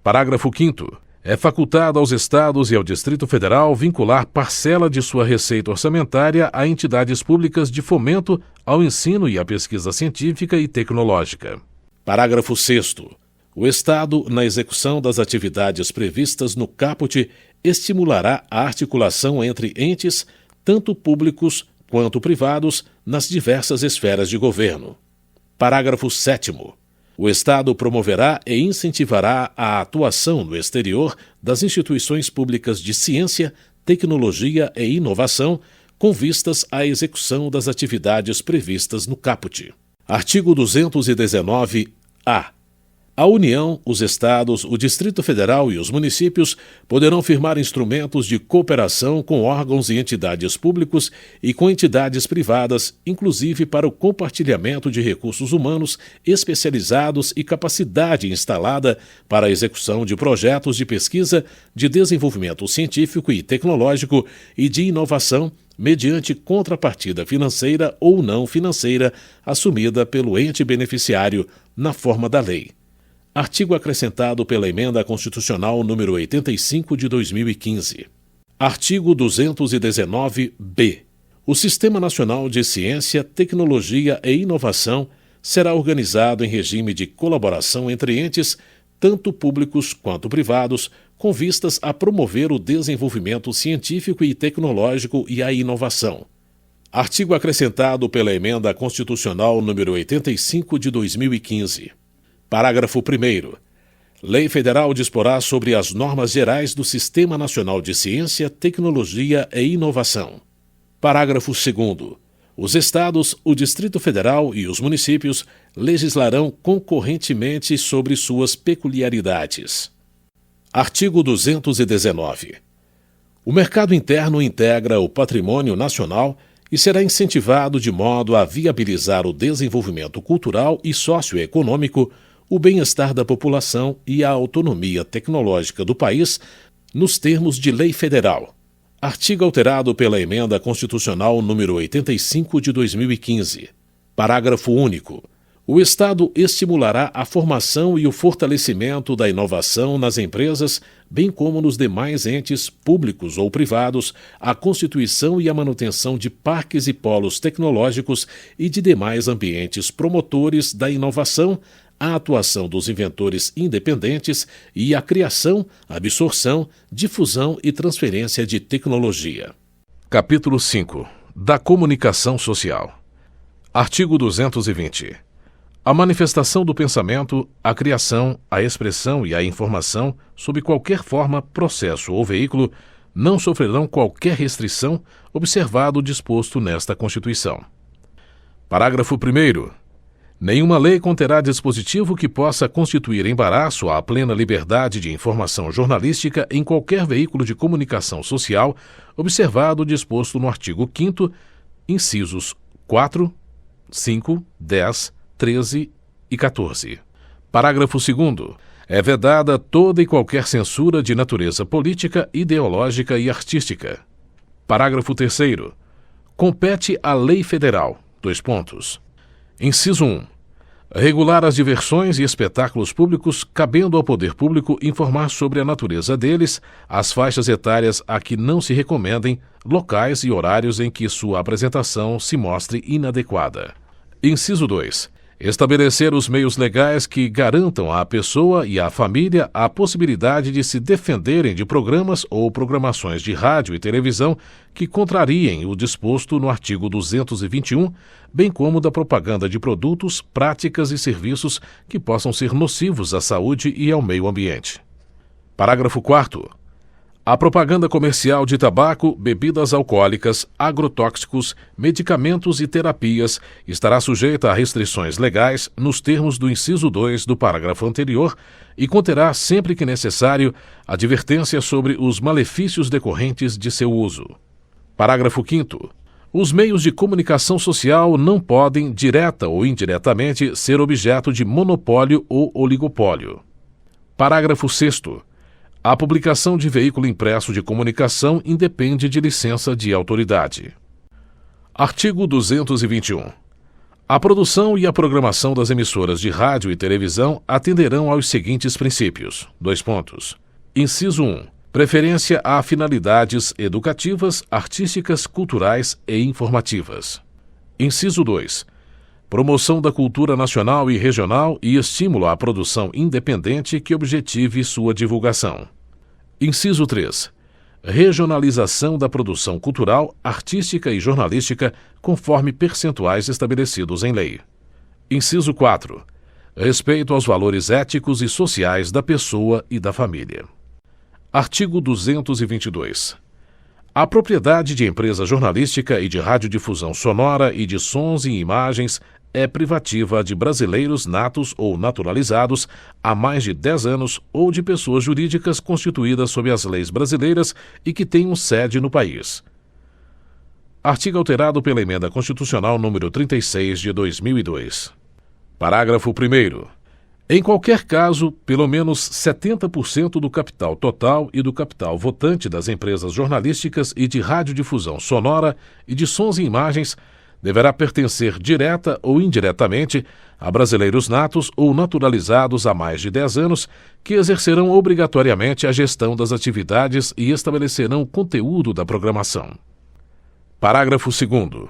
Parágrafo 5º. É facultado aos Estados e ao Distrito Federal vincular parcela de sua receita orçamentária a entidades públicas de fomento ao ensino e à pesquisa científica e tecnológica. Parágrafo 6º. O Estado, na execução das atividades previstas no caput, estimulará a articulação entre entes, tanto públicos quanto privados, nas diversas esferas de governo. Parágrafo 7º. O Estado promoverá e incentivará a atuação no exterior das instituições públicas de ciência, tecnologia e inovação, com vistas à execução das atividades previstas no caput. Artigo 219-A. A União, os Estados, o Distrito Federal e os municípios poderão firmar instrumentos de cooperação com órgãos e entidades públicos e com entidades privadas, inclusive para o compartilhamento de recursos humanos especializados e capacidade instalada para a execução de projetos de pesquisa, de desenvolvimento científico e tecnológico e de inovação, mediante contrapartida financeira ou não financeira assumida pelo ente beneficiário na forma da lei. Artigo acrescentado pela Emenda Constitucional número 85 de 2015. Artigo 219-B. O Sistema Nacional de Ciência, Tecnologia e Inovação será organizado em regime de colaboração entre entes, tanto públicos quanto privados, com vistas a promover o desenvolvimento científico e tecnológico e a inovação. Artigo acrescentado pela Emenda Constitucional número 85 de 2015. Parágrafo 1º. Lei Federal disporá sobre as normas gerais do Sistema Nacional de Ciência, Tecnologia e Inovação. Parágrafo 2º. Os Estados, o Distrito Federal e os municípios legislarão concorrentemente sobre suas peculiaridades. Artigo 219. O mercado interno integra o patrimônio nacional e será incentivado de modo a viabilizar o desenvolvimento cultural e socioeconômico, o bem-estar da população e a autonomia tecnológica do país, nos termos de lei federal. Artigo alterado pela Emenda Constitucional número 85 de 2015. Parágrafo único. O Estado estimulará a formação e o fortalecimento da inovação nas empresas, bem como nos demais entes públicos ou privados, a constituição e a manutenção de parques e polos tecnológicos e de demais ambientes promotores da inovação, a atuação dos inventores independentes e a criação, absorção, difusão e transferência de tecnologia. Capítulo 5. Da comunicação social. Artigo 220. A manifestação do pensamento, a criação, a expressão e a informação, sob qualquer forma, processo ou veículo, não sofrerão qualquer restrição, observado o disposto nesta Constituição. Parágrafo 1º. Nenhuma lei conterá dispositivo que possa constituir embaraço à plena liberdade de informação jornalística em qualquer veículo de comunicação social, observado o disposto no artigo 5º, incisos 4, 5, 10, 13 e 14. Parágrafo 2º. É vedada toda e qualquer censura de natureza política, ideológica e artística. Parágrafo 3º. Compete à lei federal. Inciso 1. Regular as diversões e espetáculos públicos, cabendo ao poder público informar sobre a natureza deles, as faixas etárias a que não se recomendem, locais e horários em que sua apresentação se mostre inadequada. Inciso 2. Estabelecer os meios legais que garantam à pessoa e à família a possibilidade de se defenderem de programas ou programações de rádio e televisão que contrariem o disposto no artigo 221, bem como da propaganda de produtos, práticas e serviços que possam ser nocivos à saúde e ao meio ambiente. Parágrafo 4º. A propaganda comercial de tabaco, bebidas alcoólicas, agrotóxicos, medicamentos e terapias estará sujeita a restrições legais nos termos do inciso 2 do parágrafo anterior e conterá, sempre que necessário, advertência sobre os malefícios decorrentes de seu uso. Parágrafo 5º. Os meios de comunicação social não podem, direta ou indiretamente, ser objeto de monopólio ou oligopólio. Parágrafo 6º. A publicação de veículo impresso de comunicação independe de licença de autoridade. Artigo 221. A produção e a programação das emissoras de rádio e televisão atenderão aos seguintes princípios. Inciso 1. Preferência a finalidades educativas, artísticas, culturais e informativas. Inciso 2. Promoção da cultura nacional e regional e estímulo à produção independente que objetive sua divulgação. Inciso 3. Regionalização da produção cultural, artística e jornalística conforme percentuais estabelecidos em lei. Inciso 4. Respeito aos valores éticos e sociais da pessoa e da família. Artigo 222. A propriedade de empresa jornalística e de radiodifusão sonora e de sons e imagens é privativa de brasileiros natos ou naturalizados há mais de 10 anos ou de pessoas jurídicas constituídas sob as leis brasileiras e que tenham sede no país. Artigo alterado pela Emenda Constitucional número 36 de 2002. Parágrafo 1º. Em qualquer caso, pelo menos 70% do capital total e do capital votante das empresas jornalísticas e de radiodifusão sonora e de sons e imagens deverá pertencer direta ou indiretamente a brasileiros natos ou naturalizados há mais de 10 anos que exercerão obrigatoriamente a gestão das atividades e estabelecerão o conteúdo da programação. Parágrafo 2º.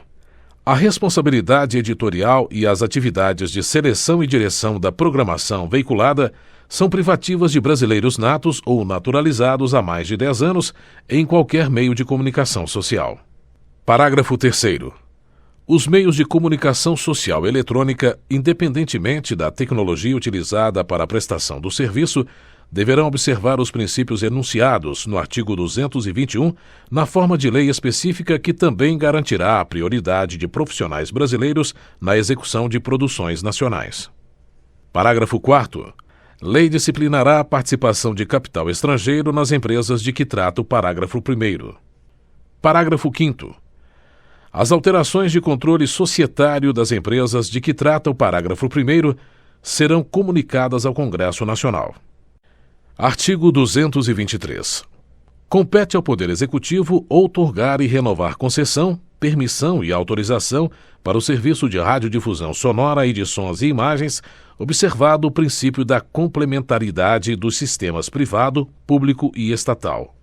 A responsabilidade editorial e as atividades de seleção e direção da programação veiculada são privativas de brasileiros natos ou naturalizados há mais de 10 anos em qualquer meio de comunicação social. Parágrafo 3º. Os meios de comunicação social eletrônica, independentemente da tecnologia utilizada para a prestação do serviço, deverão observar os princípios enunciados no artigo 221, na forma de lei específica que também garantirá a prioridade de profissionais brasileiros na execução de produções nacionais. Parágrafo 4º. Lei disciplinará a participação de capital estrangeiro nas empresas de que trata o parágrafo 1º. Parágrafo 5º. As alterações de controle societário das empresas de que trata o parágrafo 1º serão comunicadas ao Congresso Nacional. Artigo 223. Compete ao Poder Executivo outorgar e renovar concessão, permissão e autorização para o serviço de radiodifusão sonora e de sons e imagens, observado o princípio da complementaridade dos sistemas privado, público e estatal.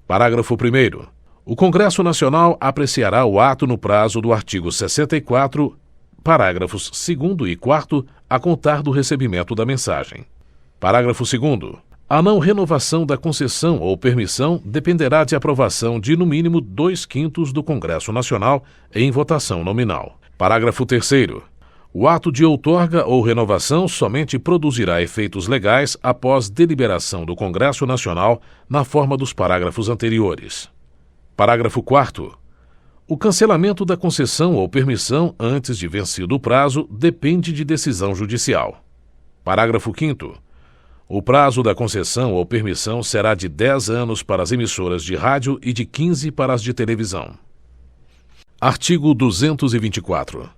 Parágrafo 1º. O Congresso Nacional apreciará o ato no prazo do artigo 64, parágrafos 2º e 4º, a contar do recebimento da mensagem. Parágrafo 2º. A não renovação da concessão ou permissão dependerá de aprovação de, no mínimo, 2/5 do Congresso Nacional em votação nominal. Parágrafo 3º. O ato de outorga ou renovação somente produzirá efeitos legais após deliberação do Congresso Nacional na forma dos parágrafos anteriores. Parágrafo 4º. O cancelamento da concessão ou permissão antes de vencido o prazo depende de decisão judicial. Parágrafo 5º. O prazo da concessão ou permissão será de 10 anos para as emissoras de rádio e de 15 para as de televisão. Artigo 224.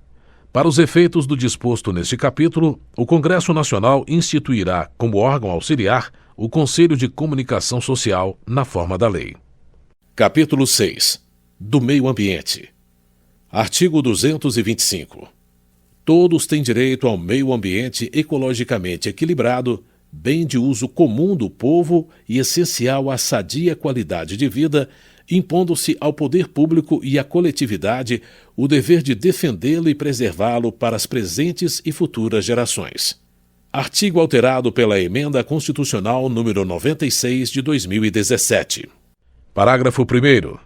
Para os efeitos do disposto neste capítulo, o Congresso Nacional instituirá, como órgão auxiliar, o Conselho de Comunicação Social, na forma da lei. Capítulo 6. Do Meio Ambiente. Artigo 225. Todos têm direito ao meio ambiente ecologicamente equilibrado, bem de uso comum do povo e essencial à sadia qualidade de vida, impondo-se ao poder público e à coletividade o dever de defendê-lo e preservá-lo para as presentes e futuras gerações. Artigo alterado pela Emenda Constitucional número 96 de 2017. Parágrafo 1º.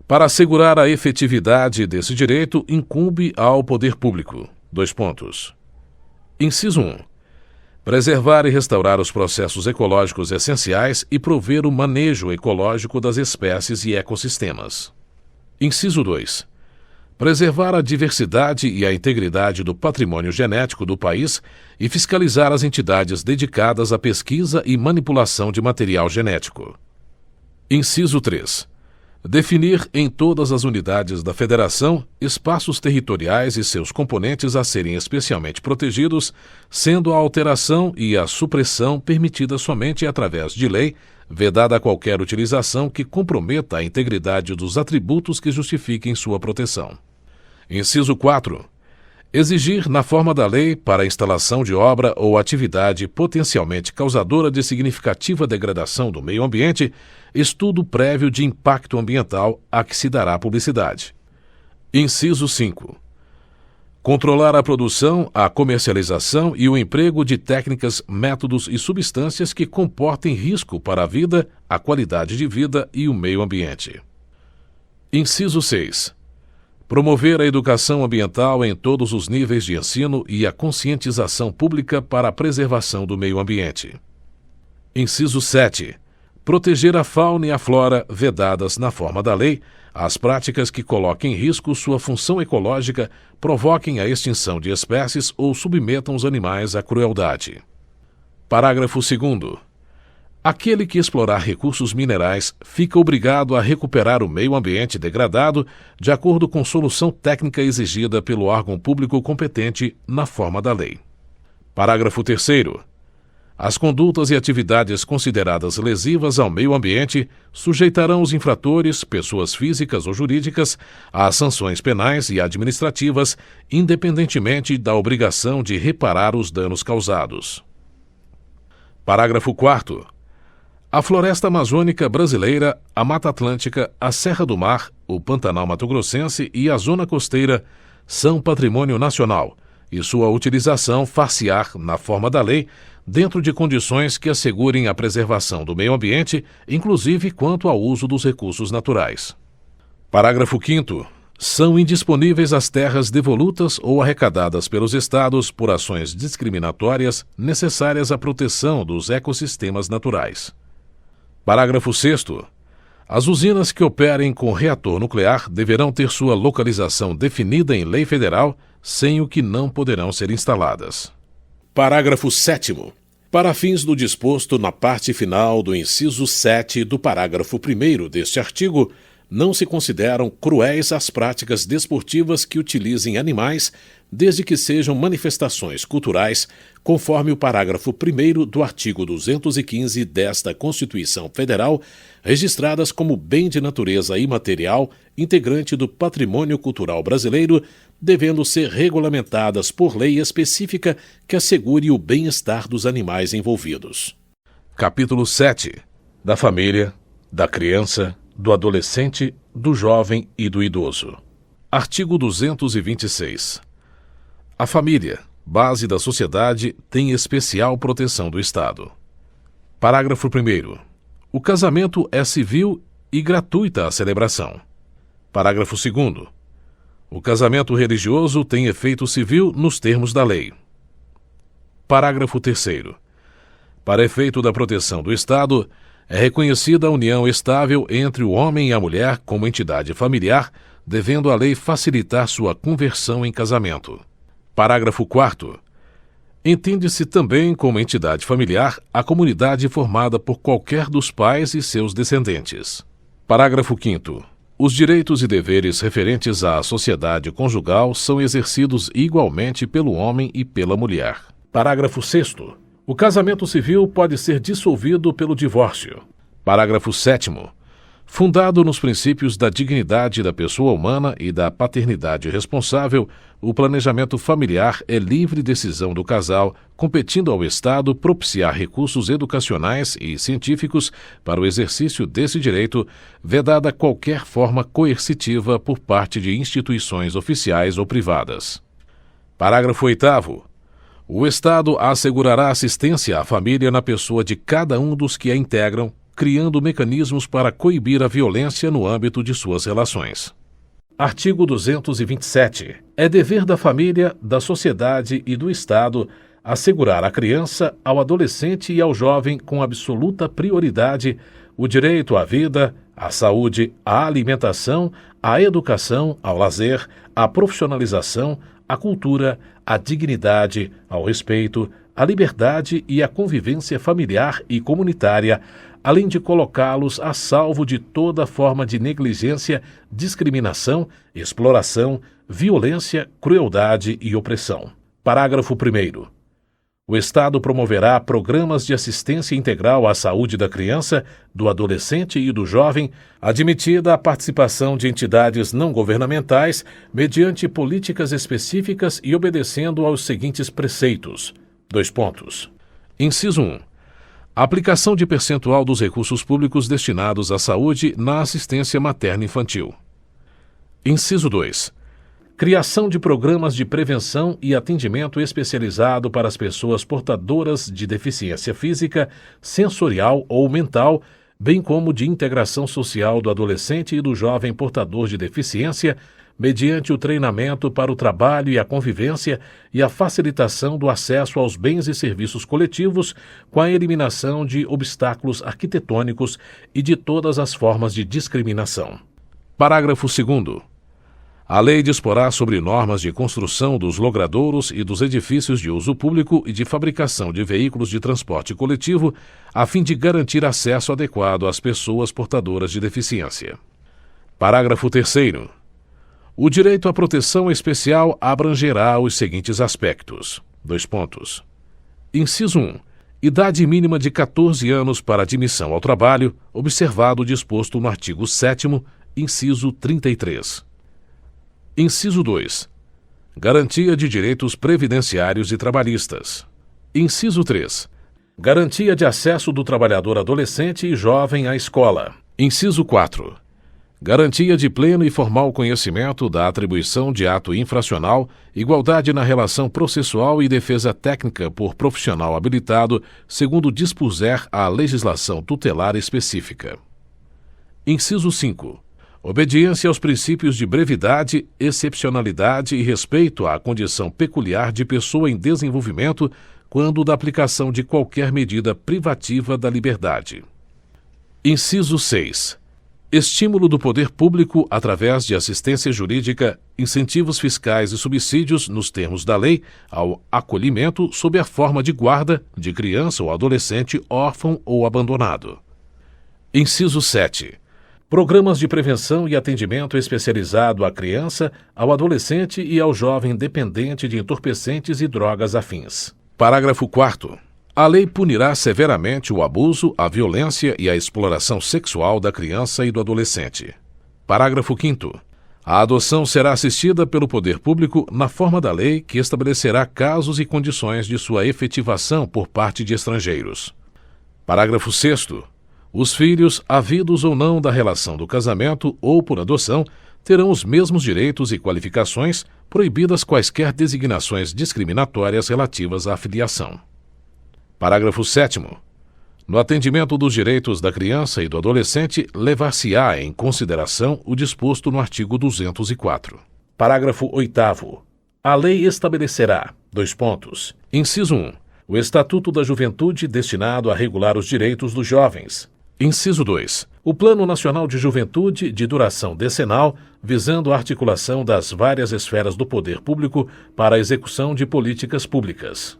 Para assegurar a efetividade desse direito, incumbe ao poder público. Inciso 1. Preservar e restaurar os processos ecológicos essenciais e prover o manejo ecológico das espécies e ecossistemas. Inciso 2. Preservar a diversidade e a integridade do patrimônio genético do país e fiscalizar as entidades dedicadas à pesquisa e manipulação de material genético. Inciso 3. Definir em todas as unidades da Federação espaços territoriais e seus componentes a serem especialmente protegidos, sendo a alteração e a supressão permitidas somente através de lei, vedada qualquer utilização que comprometa a integridade dos atributos que justifiquem sua proteção. Inciso 4. Exigir, na forma da lei, para a instalação de obra ou atividade potencialmente causadora de significativa degradação do meio ambiente, estudo prévio de impacto ambiental a que se dará publicidade. Inciso 5. Controlar a produção, a comercialização e o emprego de técnicas, métodos e substâncias que comportem risco para a vida, a qualidade de vida e o meio ambiente. Inciso 6. Promover a educação ambiental em todos os níveis de ensino e a conscientização pública para a preservação do meio ambiente. Inciso 7. Proteger a fauna e a flora, vedadas na forma da lei, as práticas que coloquem em risco sua função ecológica, provoquem a extinção de espécies ou submetam os animais à crueldade. Parágrafo 2º. Aquele que explorar recursos minerais fica obrigado a recuperar o meio ambiente degradado de acordo com solução técnica exigida pelo órgão público competente na forma da lei. Parágrafo 3º. As condutas e atividades consideradas lesivas ao meio ambiente sujeitarão os infratores, pessoas físicas ou jurídicas, às sanções penais e administrativas, independentemente da obrigação de reparar os danos causados. Parágrafo 4º. A floresta amazônica brasileira, a Mata Atlântica, a Serra do Mar, o Pantanal Mato-Grossense e a Zona Costeira são patrimônio nacional e sua utilização far-se-á, na forma da lei, dentro de condições que assegurem a preservação do meio ambiente, inclusive quanto ao uso dos recursos naturais. Parágrafo 5º. São indisponíveis as terras devolutas ou arrecadadas pelos estados por ações discriminatórias necessárias à proteção dos ecossistemas naturais. Parágrafo 6º. As usinas que operem com reator nuclear deverão ter sua localização definida em lei federal, sem o que não poderão ser instaladas. Parágrafo 7º. Para fins do disposto na parte final do inciso 7 do parágrafo 1º deste artigo, não se consideram cruéis as práticas desportivas que utilizem animais, desde que sejam manifestações culturais, conforme o parágrafo 1º do artigo 215 desta Constituição Federal, registradas como bem de natureza imaterial, integrante do patrimônio cultural brasileiro, devendo ser regulamentadas por lei específica que assegure o bem-estar dos animais envolvidos. Capítulo 7. Da família, da criança, do adolescente, do jovem e do idoso. Artigo 226. A família, base da sociedade, tem especial proteção do Estado. Parágrafo 1º. O casamento é civil e gratuita a celebração. Parágrafo 2º. O casamento religioso tem efeito civil nos termos da lei. Parágrafo 3º. Para efeito da proteção do Estado, é reconhecida a união estável entre o homem e a mulher como entidade familiar, devendo a lei facilitar sua conversão em casamento. Parágrafo 4º. Entende-se também como entidade familiar a comunidade formada por qualquer dos pais e seus descendentes. Parágrafo 5º. Os direitos e deveres referentes à sociedade conjugal são exercidos igualmente pelo homem e pela mulher. Parágrafo 6º. O casamento civil pode ser dissolvido pelo divórcio. Parágrafo 7º. Fundado nos princípios da dignidade da pessoa humana e da paternidade responsável, o planejamento familiar é livre decisão do casal, competindo ao Estado propiciar recursos educacionais e científicos para o exercício desse direito, vedada qualquer forma coercitiva por parte de instituições oficiais ou privadas. Parágrafo 8º. O Estado assegurará assistência à família na pessoa de cada um dos que a integram, criando mecanismos para coibir a violência no âmbito de suas relações. Artigo 227. É dever da família, da sociedade e do Estado assegurar à criança, ao adolescente e ao jovem com absoluta prioridade o direito à vida, à saúde, à alimentação, à educação, ao lazer, à profissionalização, à cultura, à dignidade, ao respeito, à liberdade e à convivência familiar e comunitária, além de colocá-los a salvo de toda forma de negligência, discriminação, exploração, violência, crueldade e opressão. Parágrafo 1º. O Estado promoverá programas de assistência integral à saúde da criança, do adolescente e do jovem, admitida a participação de entidades não governamentais, mediante políticas específicas e obedecendo aos seguintes preceitos. Inciso 1. A aplicação de percentual dos recursos públicos destinados à saúde na assistência materno-infantil. Inciso 2. Criação de programas de prevenção e atendimento especializado para as pessoas portadoras de deficiência física, sensorial ou mental, bem como de integração social do adolescente e do jovem portador de deficiência, mediante o treinamento para o trabalho e a convivência e a facilitação do acesso aos bens e serviços coletivos, com a eliminação de obstáculos arquitetônicos e de todas as formas de discriminação. Parágrafo 2º. A lei disporá sobre normas de construção dos logradouros e dos edifícios de uso público e de fabricação de veículos de transporte coletivo, a fim de garantir acesso adequado às pessoas portadoras de deficiência. Parágrafo 3º. O direito à proteção especial abrangerá os seguintes aspectos. Inciso 1. Idade mínima de 14 anos para admissão ao trabalho, observado o disposto no artigo 7º, inciso 33. Inciso 2. Garantia de direitos previdenciários e trabalhistas. Inciso 3. Garantia de acesso do trabalhador adolescente e jovem à escola. Inciso 4. Garantia de pleno e formal conhecimento da atribuição de ato infracional, igualdade na relação processual e defesa técnica por profissional habilitado, segundo dispuser a legislação tutelar específica. Inciso 5. Obediência aos princípios de brevidade, excepcionalidade e respeito à condição peculiar de pessoa em desenvolvimento quando da aplicação de qualquer medida privativa da liberdade. Inciso 6. Estímulo do poder público através de assistência jurídica, incentivos fiscais e subsídios, nos termos da lei, ao acolhimento sob a forma de guarda de criança ou adolescente órfão ou abandonado. Inciso 7. Programas de prevenção e atendimento especializado à criança, ao adolescente e ao jovem dependente de entorpecentes e drogas afins. Parágrafo 4º. A lei punirá severamente o abuso, a violência e a exploração sexual da criança e do adolescente. Parágrafo 5º. A adoção será assistida pelo poder público na forma da lei que estabelecerá casos e condições de sua efetivação por parte de estrangeiros. Parágrafo 6º. Os filhos, havidos ou não da relação do casamento ou por adoção, terão os mesmos direitos e qualificações, proibidas quaisquer designações discriminatórias relativas à filiação. Parágrafo 7º. No atendimento dos direitos da criança e do adolescente, levar-se-á em consideração o disposto no artigo 204. Parágrafo 8º. A lei estabelecerá: Inciso 1. O Estatuto da Juventude destinado a regular os direitos dos jovens. Inciso 2. O Plano Nacional de Juventude de duração decenal, visando a articulação das várias esferas do poder público para a execução de políticas públicas.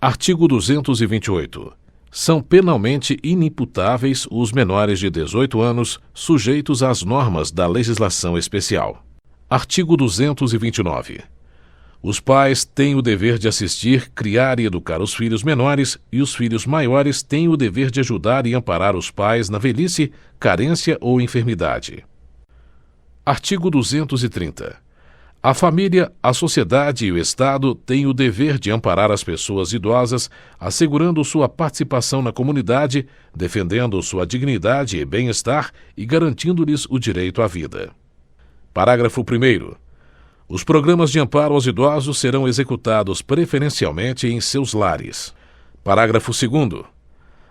Artigo 228. São penalmente inimputáveis os menores de 18 anos sujeitos às normas da legislação especial. Artigo 229. Os pais têm o dever de assistir, criar e educar os filhos menores, e os filhos maiores têm o dever de ajudar e amparar os pais na velhice, carência ou enfermidade. Artigo 230. A família, a sociedade e o Estado têm o dever de amparar as pessoas idosas, assegurando sua participação na comunidade, defendendo sua dignidade e bem-estar e garantindo-lhes o direito à vida. Parágrafo 1º. Os programas de amparo aos idosos serão executados preferencialmente em seus lares. Parágrafo 2º.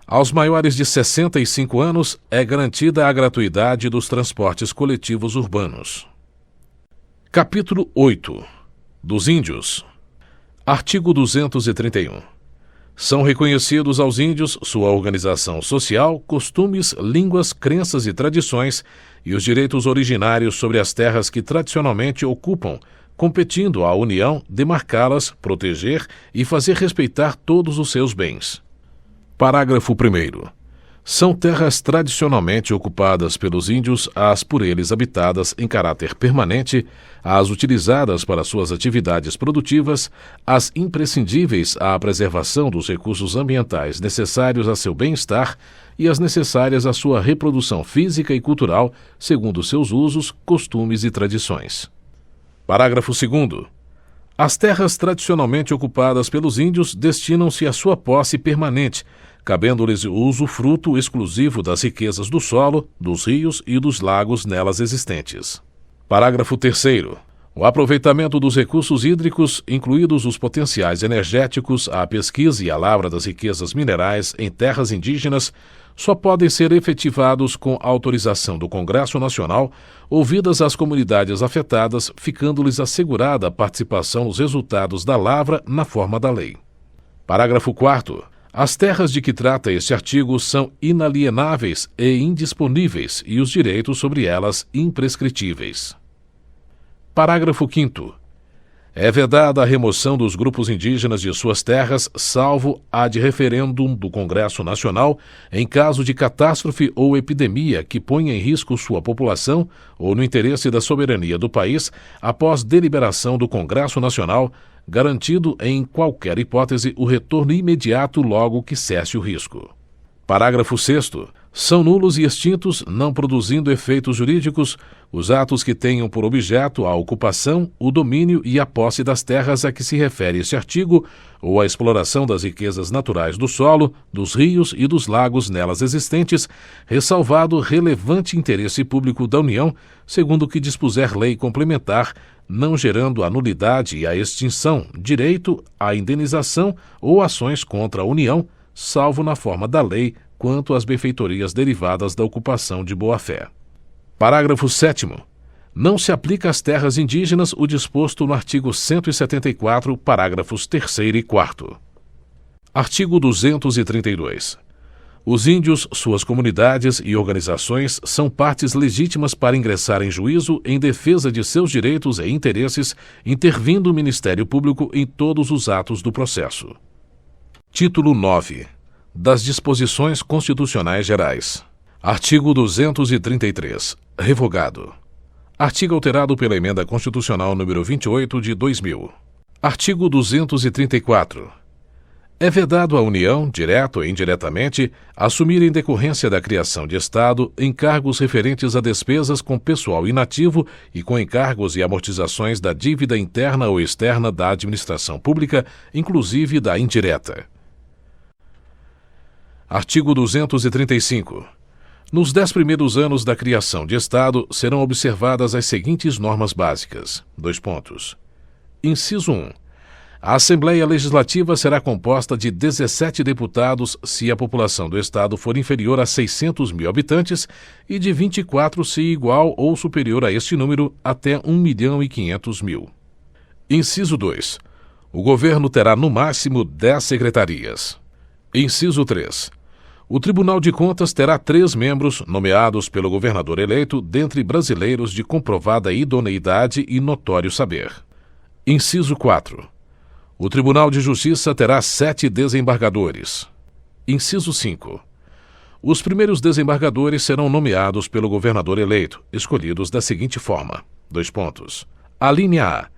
Aos maiores de 65 anos é garantida a gratuidade dos transportes coletivos urbanos. Capítulo 8. Dos índios. Artigo 231. São reconhecidos aos índios sua organização social, costumes, línguas, crenças e tradições e os direitos originários sobre as terras que tradicionalmente ocupam, competindo à União demarcá-las, proteger e fazer respeitar todos os seus bens. Parágrafo 1º. São terras tradicionalmente ocupadas pelos índios, as por eles habitadas em caráter permanente, as utilizadas para suas atividades produtivas, as imprescindíveis à preservação dos recursos ambientais necessários a seu bem-estar e as necessárias à sua reprodução física e cultural, segundo seus usos, costumes e tradições. Parágrafo 2º. As terras tradicionalmente ocupadas pelos índios destinam-se à sua posse permanente, cabendo-lhes o usufruto exclusivo das riquezas do solo, dos rios e dos lagos nelas existentes. Parágrafo 3º. O aproveitamento dos recursos hídricos, incluídos os potenciais energéticos, a pesquisa e a lavra das riquezas minerais em terras indígenas, só podem ser efetivados com autorização do Congresso Nacional, ouvidas as comunidades afetadas, ficando-lhes assegurada a participação nos resultados da lavra na forma da lei. Parágrafo 4º. As terras de que trata este artigo são inalienáveis e indisponíveis e os direitos sobre elas imprescritíveis. Parágrafo 5º. É vedada a remoção dos grupos indígenas de suas terras, salvo ad referendum do Congresso Nacional, em caso de catástrofe ou epidemia que ponha em risco sua população ou no interesse da soberania do país, após deliberação do Congresso Nacional, garantido em qualquer hipótese o retorno imediato logo que cesse o risco. Parágrafo 6º. São nulos e extintos, não produzindo efeitos jurídicos, os atos que tenham por objeto a ocupação, o domínio e a posse das terras a que se refere este artigo, ou a exploração das riquezas naturais do solo, dos rios e dos lagos nelas existentes, ressalvado relevante interesse público da União, segundo o que dispuser lei complementar, não gerando a nulidade e a extinção, direito à indenização ou ações contra a União, salvo na forma da lei quanto às benfeitorias derivadas da ocupação de boa-fé. Parágrafo 7º. Não se aplica às terras indígenas o disposto no artigo 174, parágrafos 3º e 4º. Artigo 232. Os índios, suas comunidades e organizações são partes legítimas para ingressar em juízo em defesa de seus direitos e interesses, intervindo o Ministério Público em todos os atos do processo. Título 9. Das Disposições Constitucionais Gerais. Artigo 233. Revogado. Artigo alterado pela Emenda Constitucional número 28 de 2000. Artigo 234. É vedado à União, direto ou indiretamente, assumir em decorrência da criação de Estado encargos referentes a despesas com pessoal inativo e com encargos e amortizações da dívida interna ou externa da administração pública, inclusive da indireta. Artigo 235. Nos 10 primeiros anos da criação de Estado, serão observadas as seguintes normas básicas. Inciso 1. A Assembleia Legislativa será composta de 17 deputados se a população do Estado for inferior a 600 mil habitantes e de 24 se igual ou superior a este número até 1.500.000. Inciso 2. O governo terá no máximo 10 secretarias. Inciso 3. O Tribunal de Contas terá 3 membros nomeados pelo governador eleito dentre brasileiros de comprovada idoneidade e notório saber. Inciso 4. O Tribunal de Justiça terá 7 desembargadores. Inciso 5. Os primeiros desembargadores serão nomeados pelo governador eleito, escolhidos da seguinte forma. Alínea A.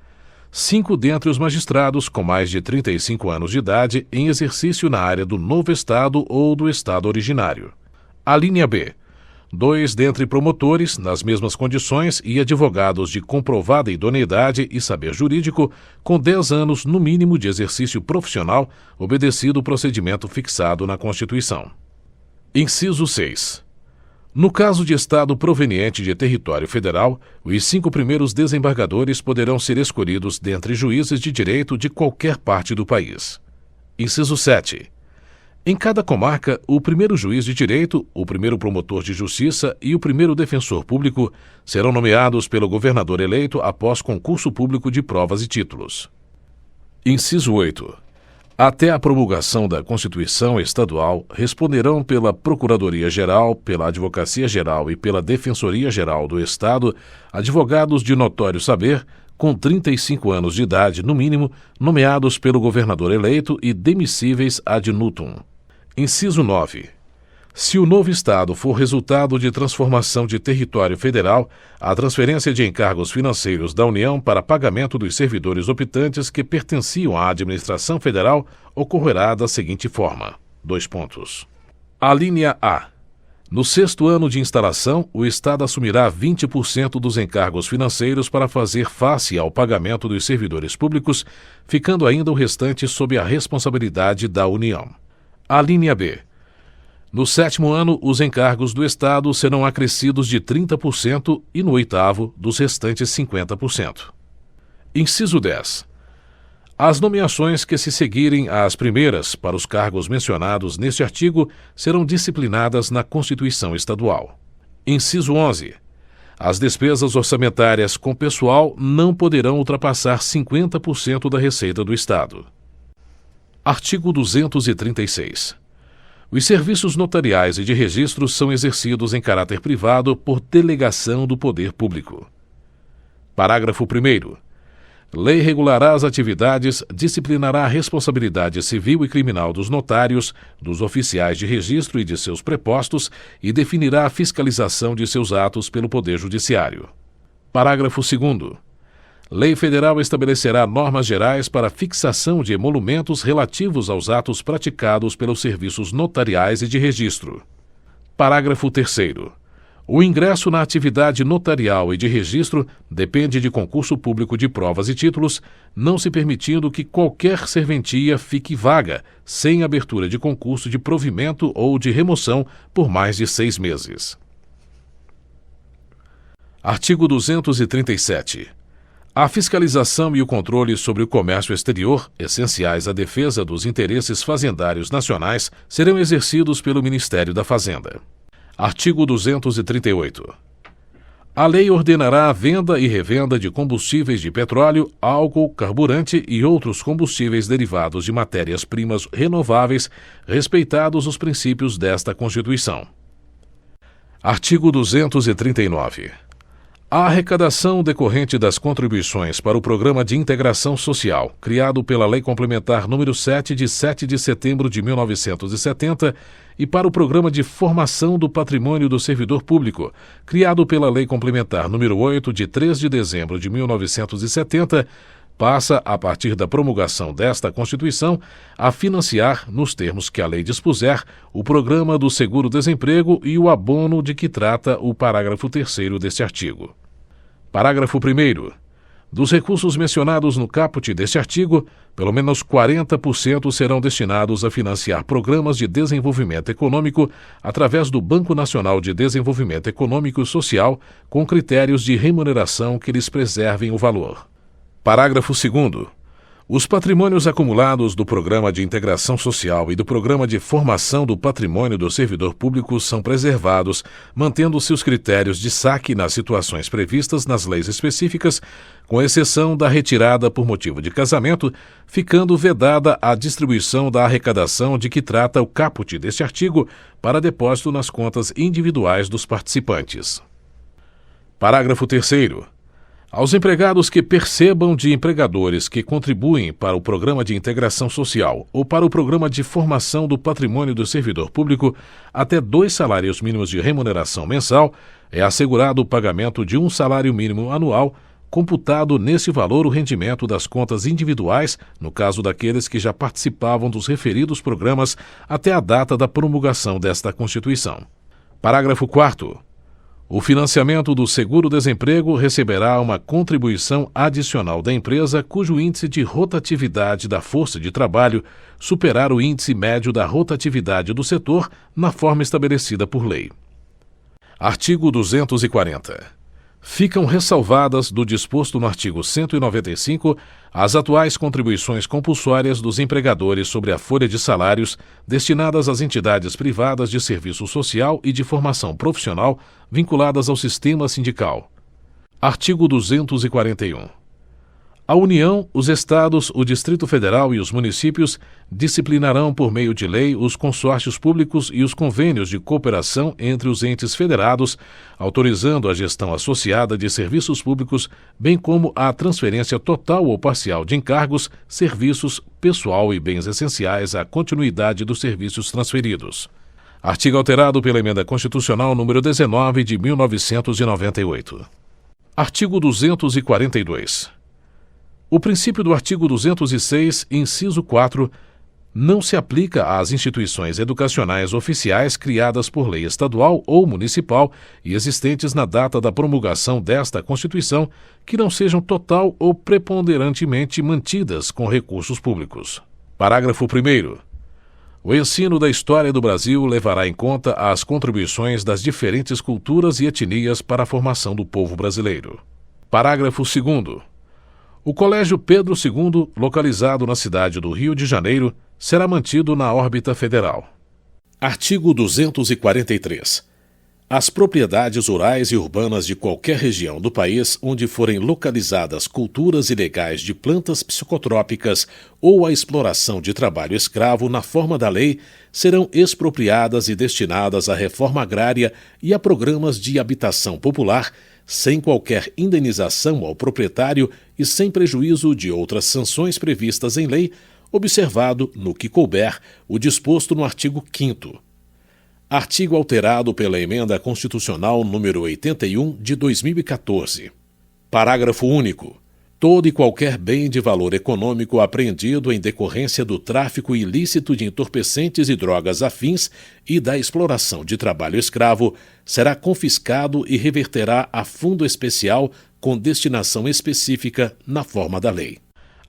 5 dentre os magistrados com mais de 35 anos de idade em exercício na área do novo Estado ou do Estado originário. Alínea B. 2 dentre promotores, nas mesmas condições, e advogados de comprovada idoneidade e saber jurídico, com 10 anos no mínimo de exercício profissional, obedecido o procedimento fixado na Constituição. Inciso 6. No caso de Estado proveniente de território federal, os 5 primeiros desembargadores poderão ser escolhidos dentre juízes de direito de qualquer parte do país. Inciso 7. Em cada comarca, o primeiro juiz de direito, o primeiro promotor de justiça e o primeiro defensor público serão nomeados pelo governador eleito após concurso público de provas e títulos. Inciso 8. Até a promulgação da Constituição Estadual, responderão pela Procuradoria-Geral, pela Advocacia-Geral e pela Defensoria-Geral do Estado advogados de notório saber, com 35 anos de idade no mínimo, nomeados pelo governador eleito e demissíveis ad nutum. Inciso 9. Se o novo Estado for resultado de transformação de território federal, a transferência de encargos financeiros da União para pagamento dos servidores optantes que pertenciam à administração federal ocorrerá da seguinte forma: Alínea A. No 6º ano de instalação, o Estado assumirá 20% dos encargos financeiros para fazer face ao pagamento dos servidores públicos, ficando ainda o restante sob a responsabilidade da União. Alínea B. No 7º ano, os encargos do Estado serão acrescidos de 30% e no 8º, dos restantes 50%. Inciso 10. As nomeações que se seguirem às primeiras para os cargos mencionados neste artigo serão disciplinadas na Constituição Estadual. Inciso 11. As despesas orçamentárias com pessoal não poderão ultrapassar 50% da receita do Estado. Artigo 236. Os serviços notariais e de registro são exercidos em caráter privado por delegação do poder público. Parágrafo 1º. Lei regulará as atividades, disciplinará a responsabilidade civil e criminal dos notários, dos oficiais de registro e de seus prepostos e definirá a fiscalização de seus atos pelo Poder Judiciário. Parágrafo 2º. Lei federal estabelecerá normas gerais para fixação de emolumentos relativos aos atos praticados pelos serviços notariais e de registro. Parágrafo 3º. O ingresso na atividade notarial e de registro depende de concurso público de provas e títulos, não se permitindo que qualquer serventia fique vaga, sem abertura de concurso de provimento ou de remoção por mais de 6 meses. Artigo 237. A fiscalização e o controle sobre o comércio exterior, essenciais à defesa dos interesses fazendários nacionais, serão exercidos pelo Ministério da Fazenda. Artigo 238. A lei ordenará a venda e revenda de combustíveis de petróleo, álcool, carburante e outros combustíveis derivados de matérias-primas renováveis, respeitados os princípios desta Constituição. Artigo 239. A arrecadação decorrente das contribuições para o Programa de Integração Social, criado pela Lei Complementar nº 7, de 7 de setembro de 1970, e para o Programa de Formação do Patrimônio do Servidor Público, criado pela Lei Complementar nº 8, de 3 de dezembro de 1970, passa, a partir da promulgação desta Constituição, a financiar, nos termos que a lei dispuser, o Programa do Seguro-Desemprego e o abono de que trata o parágrafo 3º deste artigo. Parágrafo 1º. Dos recursos mencionados no caput deste artigo, pelo menos 40% serão destinados a financiar programas de desenvolvimento econômico através do Banco Nacional de Desenvolvimento Econômico e Social, com critérios de remuneração que lhes preservem o valor. Parágrafo 2º. Os patrimônios acumulados do Programa de Integração Social e do Programa de Formação do Patrimônio do Servidor Público são preservados, mantendo-se os critérios de saque nas situações previstas nas leis específicas, com exceção da retirada por motivo de casamento, ficando vedada a distribuição da arrecadação de que trata o caput deste artigo para depósito nas contas individuais dos participantes. Parágrafo 3º. Aos empregados que percebam de empregadores que contribuem para o Programa de Integração Social ou para o Programa de Formação do Patrimônio do Servidor Público, até 2 salários mínimos de remuneração mensal, é assegurado o pagamento de 1 salário mínimo anual, computado nesse valor o rendimento das contas individuais, no caso daqueles que já participavam dos referidos programas até a data da promulgação desta Constituição. Parágrafo 4º. O financiamento do seguro-desemprego receberá uma contribuição adicional da empresa cujo índice de rotatividade da força de trabalho superar o índice médio da rotatividade do setor na forma estabelecida por lei. Artigo 240. Ficam ressalvadas do disposto no artigo 195 as atuais contribuições compulsórias dos empregadores sobre a folha de salários destinadas às entidades privadas de serviço social e de formação profissional vinculadas ao sistema sindical. Artigo 241. A União, os Estados, o Distrito Federal e os municípios disciplinarão por meio de lei os consórcios públicos e os convênios de cooperação entre os entes federados, autorizando a gestão associada de serviços públicos, bem como a transferência total ou parcial de encargos, serviços, pessoal e bens essenciais à continuidade dos serviços transferidos. Artigo alterado pela Emenda Constitucional número 19 de 1998. Artigo 242. O princípio do artigo 206, inciso 4, não se aplica às instituições educacionais oficiais criadas por lei estadual ou municipal e existentes na data da promulgação desta Constituição, que não sejam total ou preponderantemente mantidas com recursos públicos. Parágrafo 1º. O ensino da história do Brasil levará em conta as contribuições das diferentes culturas e etnias para a formação do povo brasileiro. Parágrafo 2º. O Colégio Pedro II, localizado na cidade do Rio de Janeiro, será mantido na órbita federal. Artigo 243. As propriedades rurais e urbanas de qualquer região do país onde forem localizadas culturas ilegais de plantas psicotrópicas ou a exploração de trabalho escravo na forma da lei serão expropriadas e destinadas à reforma agrária e a programas de habitação popular, sem qualquer indenização ao proprietário e sem prejuízo de outras sanções previstas em lei, observado, no que couber, o disposto no artigo 5º. Artigo alterado pela Emenda Constitucional número 81 de 2014. Parágrafo único. Todo e qualquer bem de valor econômico apreendido em decorrência do tráfico ilícito de entorpecentes e drogas afins e da exploração de trabalho escravo será confiscado e reverterá a fundo especial com destinação específica na forma da lei.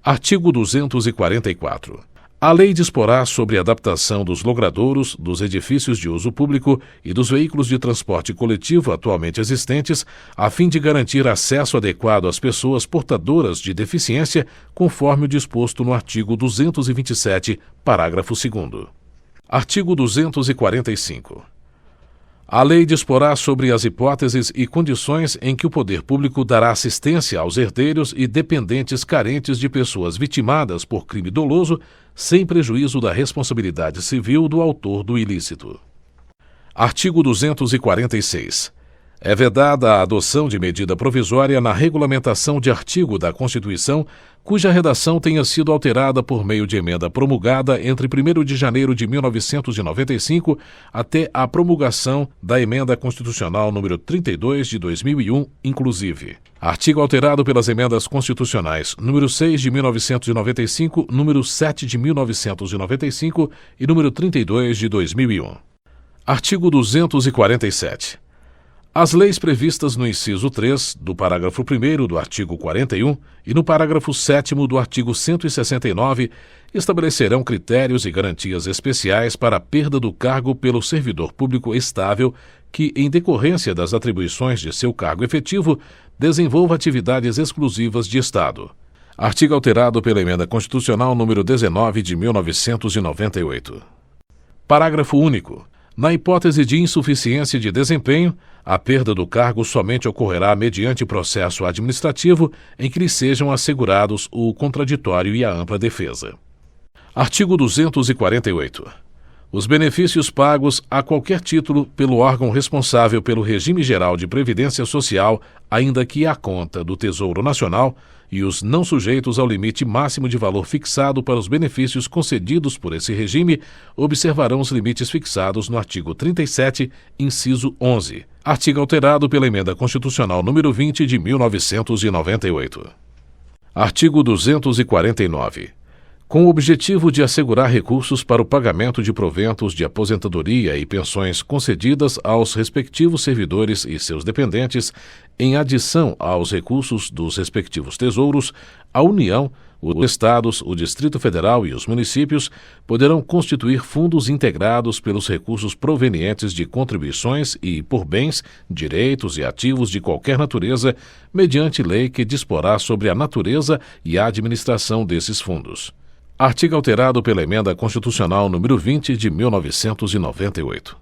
Artigo 244. A lei disporá sobre a adaptação dos logradouros, dos edifícios de uso público e dos veículos de transporte coletivo atualmente existentes, a fim de garantir acesso adequado às pessoas portadoras de deficiência, conforme o disposto no artigo 227, parágrafo 2º. Artigo 245. A lei disporá sobre as hipóteses e condições em que o poder público dará assistência aos herdeiros e dependentes carentes de pessoas vitimadas por crime doloso, sem prejuízo da responsabilidade civil do autor do ilícito. Artigo 246. É vedada a adoção de medida provisória na regulamentação de artigo da Constituição cuja redação tenha sido alterada por meio de emenda promulgada entre 1º de janeiro de 1995 até a promulgação da Emenda Constitucional número 32 de 2001, inclusive. Artigo alterado pelas emendas constitucionais número 6 de 1995, número 7 de 1995 e número 32 de 2001. Artigo 247. As leis previstas no inciso 3 do parágrafo 1º do artigo 41 e no parágrafo 7º do artigo 169 estabelecerão critérios e garantias especiais para a perda do cargo pelo servidor público estável que, em decorrência das atribuições de seu cargo efetivo, desenvolva atividades exclusivas de Estado. Artigo alterado pela Emenda Constitucional número 19 de 1998. Parágrafo único. Na hipótese de insuficiência de desempenho, a perda do cargo somente ocorrerá mediante processo administrativo em que lhe sejam assegurados o contraditório e a ampla defesa. Artigo 248. Os benefícios pagos a qualquer título pelo órgão responsável pelo regime geral de previdência social, ainda que à conta do Tesouro Nacional, e os não sujeitos ao limite máximo de valor fixado para os benefícios concedidos por esse regime, observarão os limites fixados no artigo 37, inciso 11. Artigo alterado pela Emenda Constitucional número 20 de 1998. Artigo 249. Com o objetivo de assegurar recursos para o pagamento de proventos de aposentadoria e pensões concedidas aos respectivos servidores e seus dependentes, em adição aos recursos dos respectivos tesouros, a União, os Estados, o Distrito Federal e os municípios poderão constituir fundos integrados pelos recursos provenientes de contribuições e por bens, direitos e ativos de qualquer natureza, mediante lei que disporá sobre a natureza e a administração desses fundos. Artigo alterado pela Emenda Constitucional número 20 de 1998.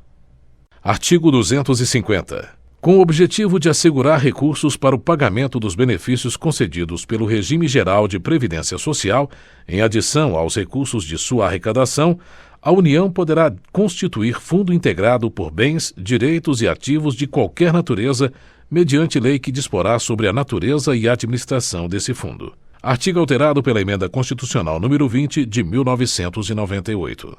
Artigo 250. Com o objetivo de assegurar recursos para o pagamento dos benefícios concedidos pelo Regime Geral de Previdência Social, em adição aos recursos de sua arrecadação, a União poderá constituir fundo integrado por bens, direitos e ativos de qualquer natureza, mediante lei que disporá sobre a natureza e a administração desse fundo. Artigo alterado pela Emenda Constitucional número 20 de 1998.